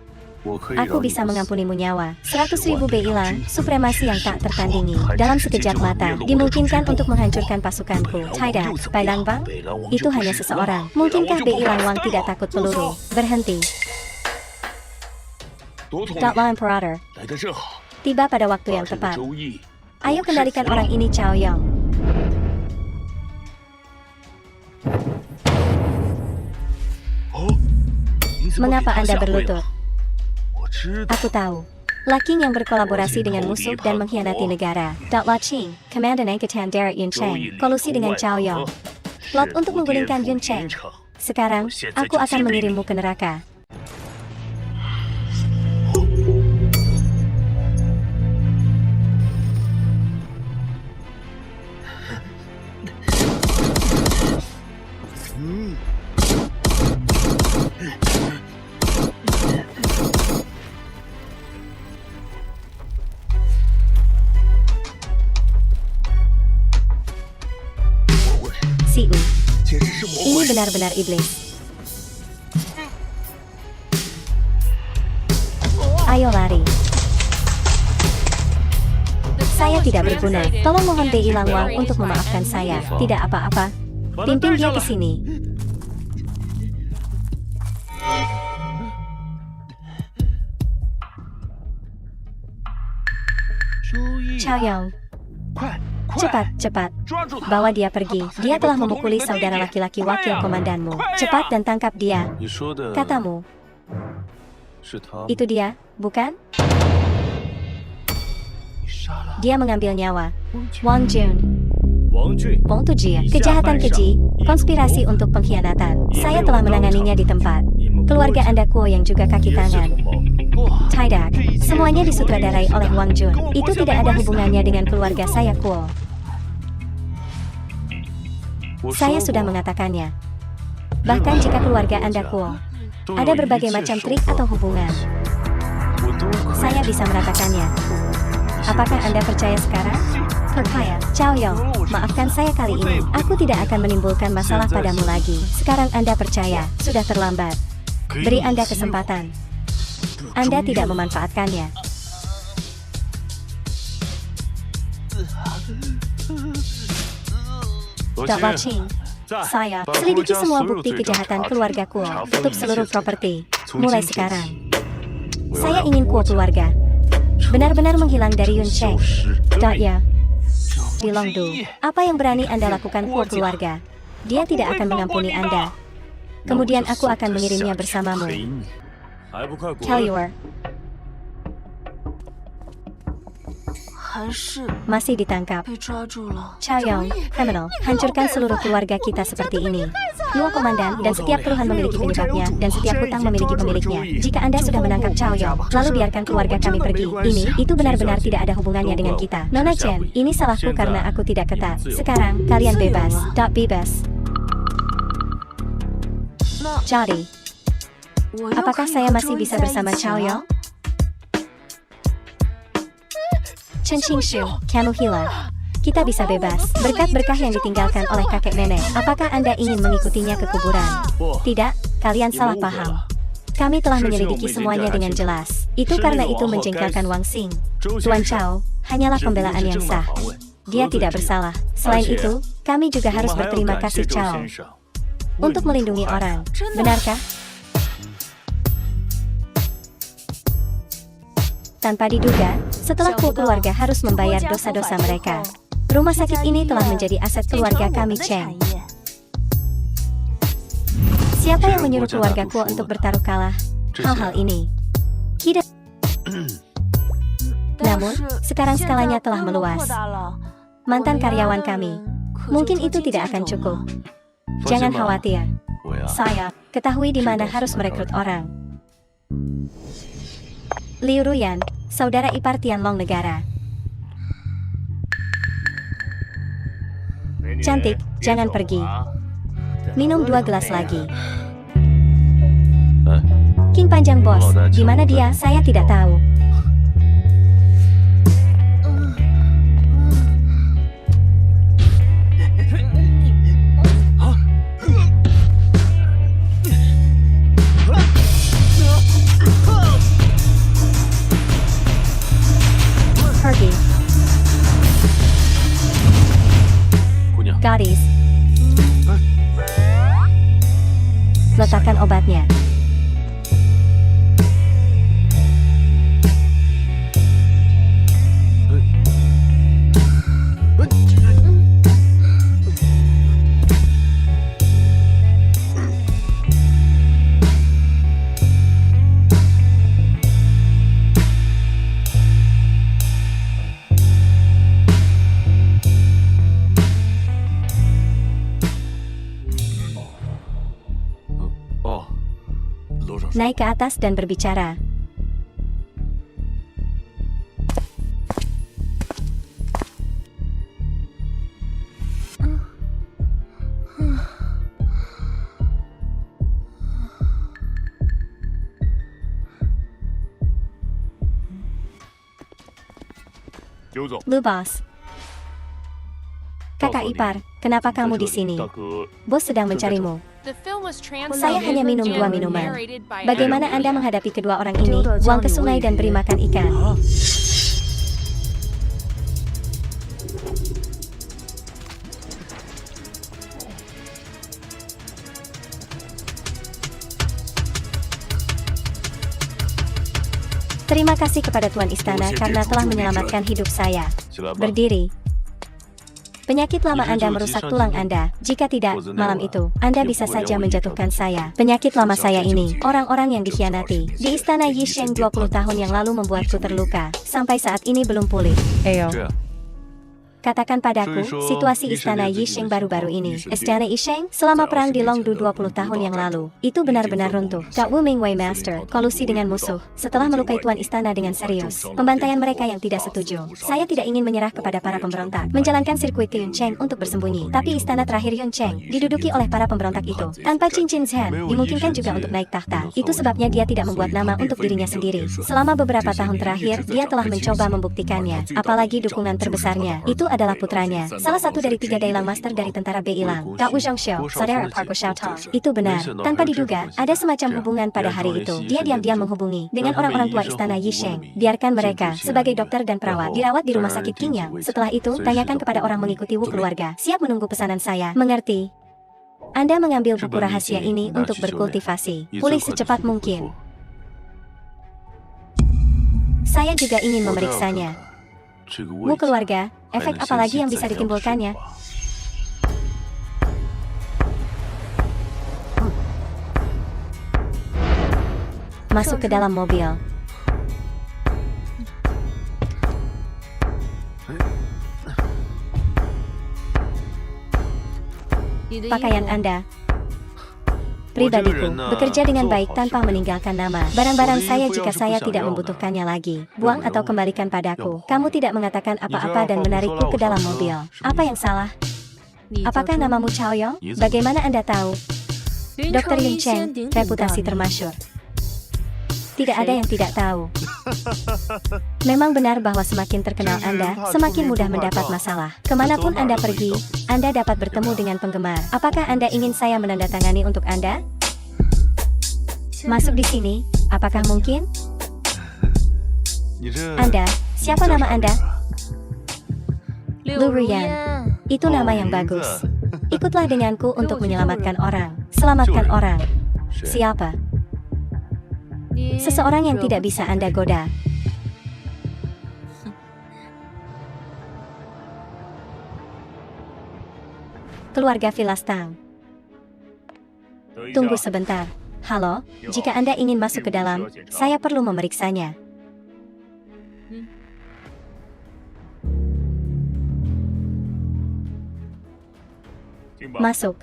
Aku bisa mengampunimu nyawa. 100.000 Beilang, supremasi yang tak tertandingi. Dalam sekejap mata, dimungkinkan untuk menghancurkan pasukanku. Tidak, Beilang Bang? Itu hanya seseorang. Mungkinkah Beilang Wang tidak takut peluru? Berhenti. Dalam Imperator. Tiba pada waktu yang tepat. Ayo kendalikan orang ini, Chao Yong. Mengapa Anda berlutut? Aku tahu. Laking yang berkolaborasi dengan musuh dan mengkhianati negara. La Qing, Komandan Angkatan Darat Yun Cheng, kolusi dengan Chao Yong. Plot untuk menggulingkan Yun Cheng. Sekarang, aku akan mengirimmu ke neraka. Ini benar-benar iblis. Ayo lari. Saya tidak berguna. Tolong mohon Beilang Wang untuk memaafkan saya. Tidak apa-apa. Pimpin dia ke sini. Chao Yong. Cepat, cepat. Bawa dia pergi. Dia telah memukuli saudara laki-laki wakil komandanmu. Cepat dan tangkap dia. Katamu. Itu dia, bukan? Dia mengambil nyawa. Wang Jun. Wang Tujie. Kejahatan keji, konspirasi untuk pengkhianatan. Saya telah menanganinya di tempat. Keluarga Anda Kuo yang juga kaki tangan. Tidak, semuanya disutradarai oleh Wang Jun. Itu tidak ada hubungannya dengan keluarga saya Kuo. Saya sudah mengatakannya. Bahkan jika keluarga Anda Kuo, ada berbagai macam trik atau hubungan. Saya bisa meratakannya. Apakah Anda percaya sekarang? Percaya, Chao Yong, maafkan saya kali ini. Aku tidak akan menimbulkan masalah padamu lagi. Sekarang Anda percaya, sudah terlambat. Beri Anda kesempatan. Anda tidak memanfaatkannya. Watching. Saya selidiki semua bukti kejahatan keluarga Kuo, tutup seluruh properti. Mulai sekarang, saya ingin Kuo keluarga benar-benar menghilang dari Yun Cheng. Ya. Di Longdu, apa yang berani Anda lakukan Kuo keluarga? Dia tidak akan mengampuni Anda. Kemudian aku akan mengirimnya bersamamu. Kaluar. Masih ditangkap. Chow Yong, criminal, hancurkan seluruh keluarga kita seperti ini. Luo komandan, dan setiap keluhan memiliki penyebabnya, dan setiap hutang memiliki pemiliknya. Jika Anda sudah menangkap Chow Yong, lalu biarkan keluarga kami pergi. Itu benar-benar tidak ada hubungannya dengan kita. Nona Chen, ini salahku karena aku tidak ketat. Sekarang, kalian bebas. Bebas. Jadi, apakah saya masih bisa bersama Chow Yong? Chen Qingshu, kamu hilang. Kita bisa bebas, berkat berkah yang ditinggalkan oleh kakek nenek. Apakah Anda ingin mengikutinya ke kuburan? Tidak, kalian salah paham. Kami telah menyelidiki semuanya dengan jelas. Itu karena itu menjengkelkan Wang Xing. Tuan Chow, hanyalah pembelaan yang sah. Dia tidak bersalah. Selain itu, kami juga harus berterima kasih Chow untuk melindungi orang. Benarkah? Tanpa diduga, setelah Kuo keluarga harus membayar dosa-dosa mereka. Rumah sakit ini telah menjadi aset keluarga kami Cheng. Siapa yang menyuruh keluarga Kuo untuk bertaruh kalah? Hal-hal ini. Tidak. Namun, sekarang skalanya telah meluas. Mantan karyawan kami. Mungkin itu tidak akan cukup. Jangan khawatir. Saya ketahui di mana harus merekrut orang. Liu Ruyan, saudara ipar Tianlong negara. Cantik, jangan pergi. Minum 2 gelas lagi. King Panjang bos, di mana dia? Saya tidak tahu. Pergi. Gadis. Letakkan obatnya. Naik ke atas dan berbicara. Lu bos. Kakak ipar, kenapa kamu di sini? Bos sedang mencarimu. Saya hanya minum 2 minuman. Bagaimana Anda menghadapi kedua orang ini? Buang ke sungai dan beri makan ikan. Terima kasih kepada Tuan Istana karena telah menyelamatkan hidup saya. Berdiri. Penyakit lama Anda merusak tulang Anda. Jika tidak, malam itu, Anda bisa saja menjatuhkan saya. Penyakit lama saya ini, orang-orang yang dikhianati. Di istana Yisheng 20 tahun yang lalu membuatku terluka. Sampai saat ini belum pulih. Katakan padaku, situasi istana Yisheng baru-baru ini. Istana Yisheng, selama perang di Longdu 20 tahun yang lalu, itu benar-benar runtuh. Kak Wu Mingwei Master, kolusi dengan musuh. Setelah melukai Tuan Istana dengan serius, pembantaian mereka yang tidak setuju. Saya tidak ingin menyerah kepada para pemberontak. Menjalankan sirkuit ke Yun Cheng untuk bersembunyi. Tapi istana terakhir Yun Cheng, diduduki oleh para pemberontak itu. Tanpa cincin Zhen, dimungkinkan juga untuk naik tahta. Itu sebabnya dia tidak membuat nama untuk dirinya sendiri. Selama beberapa tahun terakhir, dia telah mencoba membuktikannya. Apalagi dukungan terbesarnya, itu adalah adalah putranya, salah satu dari 3 Dailang Master dari tentara Beilang, Gao Zhongxiu, saudara Park Xiaotong. Itu benar. Tanpa diduga, ada semacam hubungan pada hari itu. Dia diam-diam menghubungi dengan orang-orang tua istana Yisheng. Biarkan mereka, sebagai dokter dan perawat, dirawat di rumah sakit Qingyang. Setelah itu, tanyakan kepada orang mengikuti Wu keluarga. Siap menunggu pesanan saya. Mengerti? Anda mengambil buku rahasia ini untuk berkultivasi. Pulih secepat mungkin. Saya juga ingin memeriksanya. Wu keluarga, efek apa lagi yang bisa ditimbulkannya? Masuk ke dalam mobil. Pakaian Anda. Pribadiku, bekerja dengan baik tanpa meninggalkan nama. Barang-barang saya jika saya tidak membutuhkannya lagi. Buang atau kembalikan padaku. Kamu tidak mengatakan apa-apa dan menarikku ke dalam mobil. Apa yang salah? Apakah namamu Chao Yong? Bagaimana Anda tahu? Dr. Yun Cheng, reputasi termasyur. Tidak ada yang tidak tahu. Memang benar bahwa semakin terkenal Anda, semakin mudah mendapat masalah. Kemanapun Anda pergi, Anda dapat bertemu dengan penggemar. Apakah Anda ingin saya menandatangani untuk Anda? Masuk di sini, apakah mungkin? Anda, siapa nama Anda? Lu Rian. Itu nama yang bagus. Ikutlah denganku untuk menyelamatkan orang. Selamatkan orang. Siapa? Seseorang yang tidak bisa Anda goda. Keluarga Filastang. Tunggu sebentar. Halo, jika Anda ingin masuk ke dalam, saya perlu memeriksanya. Masuk.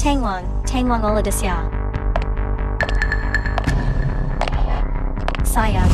Tengwang Oladesya. Saya.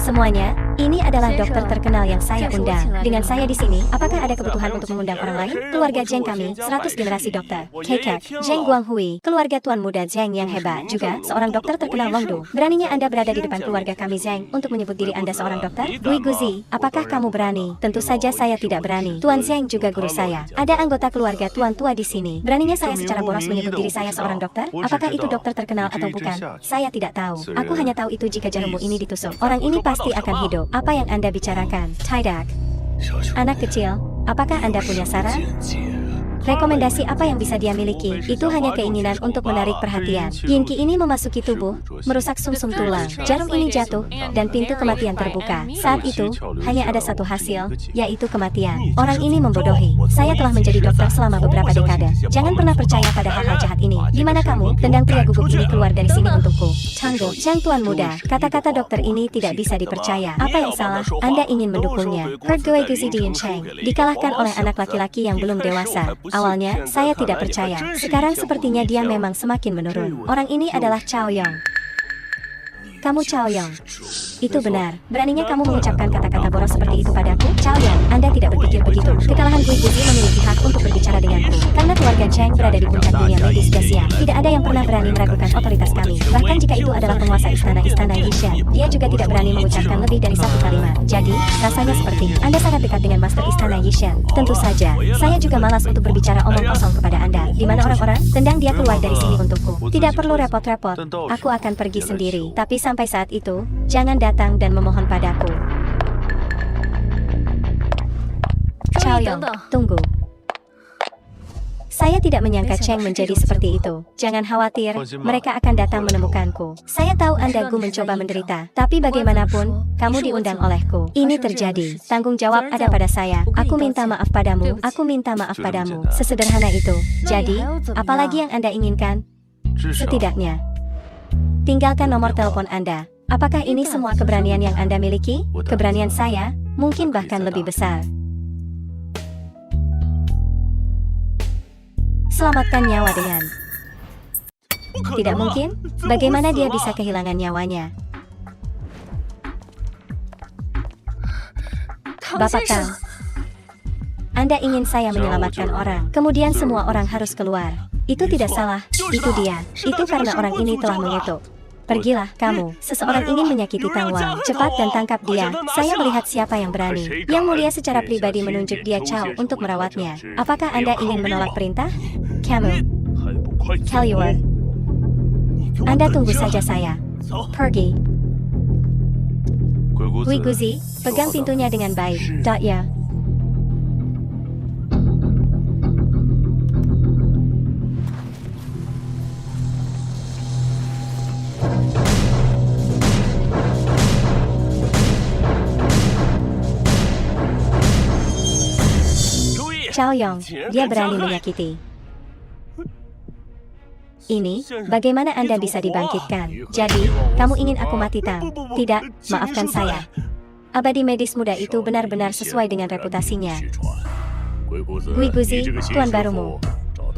Semuanya, ini adalah dokter terkenal yang saya undang. Dengan saya di sini, apakah ada kebutuhan untuk mengundang orang lain? Keluarga Zheng kami, 100 generasi dokter. Kekek, Zheng Guanghui, keluarga Tuan Muda Zheng yang hebat, juga seorang dokter terkenal Longdu. Beraninya Anda berada di depan keluarga kami Zheng untuk menyebut diri Anda seorang dokter? Gui Guzi, apakah kamu berani? Tentu saja saya tidak berani. Tuan Zheng juga guru saya. Ada anggota keluarga Tuan tua di sini. Beraninya saya secara boros menyebut diri saya seorang dokter? Apakah itu dokter terkenal atau bukan? Saya tidak tahu. Aku hanya tahu itu jika jarummu ini ditusuk. Orang ini pasti akan hidup. Apa yang Anda bicarakan? Tidak. Anak kecil, apakah Anda punya saran? Rekomendasi apa yang bisa dia miliki? Itu hanya keinginan untuk menarik perhatian. Yinki ini memasuki tubuh, merusak sumsum tulang. Jarum ini jatuh, dan pintu kematian terbuka. Saat itu, hanya ada satu hasil, yaitu kematian. Orang ini membodohi. Saya telah menjadi dokter selama beberapa dekade. Jangan pernah percaya pada hal-hal jahat ini. Di mana kamu? Tendang pria gugup ini keluar dari sini untukku. Changgo, Chang Tuan Muda. Kata-kata dokter ini tidak bisa dipercaya. Apa yang salah? Anda ingin mendukungnya. Herd Gue Guzi Dian Cheng. Dikalahkan oleh anak laki-laki yang belum dewasa. Awalnya, saya tidak percaya. Sekarang sepertinya dia memang semakin menurun. Orang ini adalah Chao Yong. Kamu Chao Yong. Itu benar. Beraninya kamu mengucapkan kata-kata boros seperti itu padaku? Chao Yong, Anda tidak berpikir begitu. Kekalahan Gui Guzi memiliki hak untuk berbicara denganku. Karena keluarga Cheng berada di puncak dunia medis Dacia. Tidak ada yang pernah berani meragukan otoritas kami. Bahkan jika itu adalah penguasa istana-istana Yishen, dia juga tidak berani mengucapkan lebih dari satu kalimat. Jadi, rasanya seperti Anda sangat dekat dengan master istana Yishen. Tentu saja, saya juga malas untuk berbicara omong kosong kepada Anda. Di mana orang-orang? Tendang dia keluar dari sini untukku. Tidak perlu repot-repot. Aku akan pergi sendiri. Tapi sampai saat itu, jangan datang dan memohon padaku. Chao Yong, tunggu. Saya tidak menyangka Cheng menjadi seperti itu. Jangan khawatir, mereka akan datang menemukanku. Saya tahu Anda Gu mencoba menderita, tapi bagaimanapun, kamu diundang olehku. Ini terjadi. Tanggung jawab ada pada saya. Aku minta maaf padamu. Aku minta maaf padamu. Sesederhana itu. Jadi, apalagi yang Anda inginkan? Setidaknya, tinggalkan nomor telepon Anda. Apakah ini semua keberanian yang Anda miliki? Keberanian saya, mungkin bahkan lebih besar. Selamatkan nyawa dengan... Tidak mungkin? Bagaimana dia bisa kehilangan nyawanya? Bapak Tang, Anda ingin saya menyelamatkan orang, kemudian semua orang harus keluar. Itu tidak salah, itu dia. Itu karena orang ini telah mengutuk. Pergilah, kamu. Seseorang ingin menyakiti Tang Wang. Cepat dan tangkap dia. Saya melihat siapa yang berani. Yang mulia secara pribadi menunjuk dia Cao untuk merawatnya. Apakah Anda ingin menolak perintah? Kamu. Kaluar. Anda tunggu saja saya. Pergi. Hui Guzi, pegang pintunya dengan baik. Ya. Cao Yong, dia berani menyakiti. Ini, bagaimana Anda bisa dibangkitkan? Jadi, kamu ingin aku mati, Tang? Tidak, maafkan saya. Abadi medis muda itu benar-benar sesuai dengan reputasinya. Hui Guzi, tuan barumu.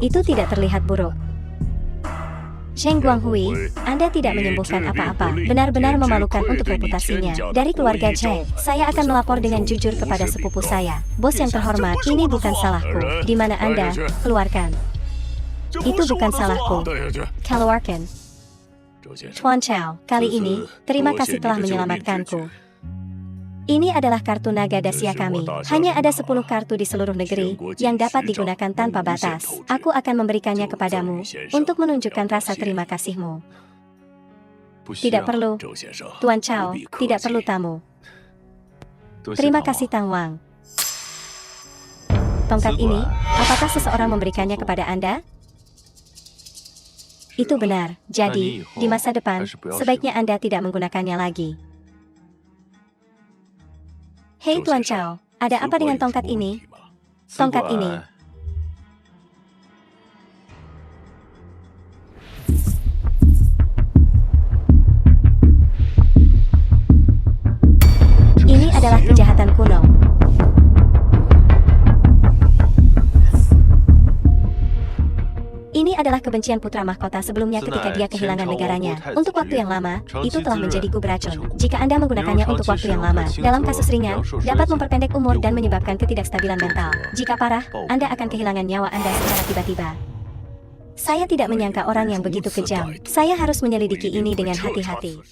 Itu tidak terlihat buruk. Sheng Guanghui, Anda tidak menyembuhkan apa-apa. Benar-benar memalukan untuk reputasinya. Dari keluarga Cheng, saya akan melapor dengan jujur kepada sepupu saya. Bos yang terhormat, ini bukan salahku. Di mana Anda? Keluarkan. Itu bukan salahku. Keluarkan. Tuan Chao, kali ini, terima kasih telah menyelamatkanku. Ini adalah kartu naga dasia kami. Hanya ada 10 kartu di seluruh negeri yang dapat digunakan tanpa batas. Aku akan memberikannya kepadamu untuk menunjukkan rasa terima kasihmu. Tidak perlu, Tuan Chao, tidak perlu tamu. Terima kasih Tang Wang. Tongkat ini, apakah seseorang memberikannya kepada Anda? Itu benar. Jadi, di masa depan, sebaiknya Anda tidak menggunakannya lagi. Hei Tuan Chao, ada apa dengan tongkat ini? Tongkat ini. Ini adalah kejahatan kuno. Ini adalah kebencian putra mahkota sebelumnya ketika dia kehilangan negaranya. Untuk waktu yang lama, itu telah menjadi gub racun. Jika Anda menggunakannya untuk waktu yang lama, dalam kasus ringan, dapat memperpendek umur dan menyebabkan ketidakstabilan mental. Jika parah, Anda akan kehilangan nyawa Anda secara tiba-tiba. Saya tidak menyangka orang yang begitu kejam. Saya harus menyelidiki ini dengan hati-hati.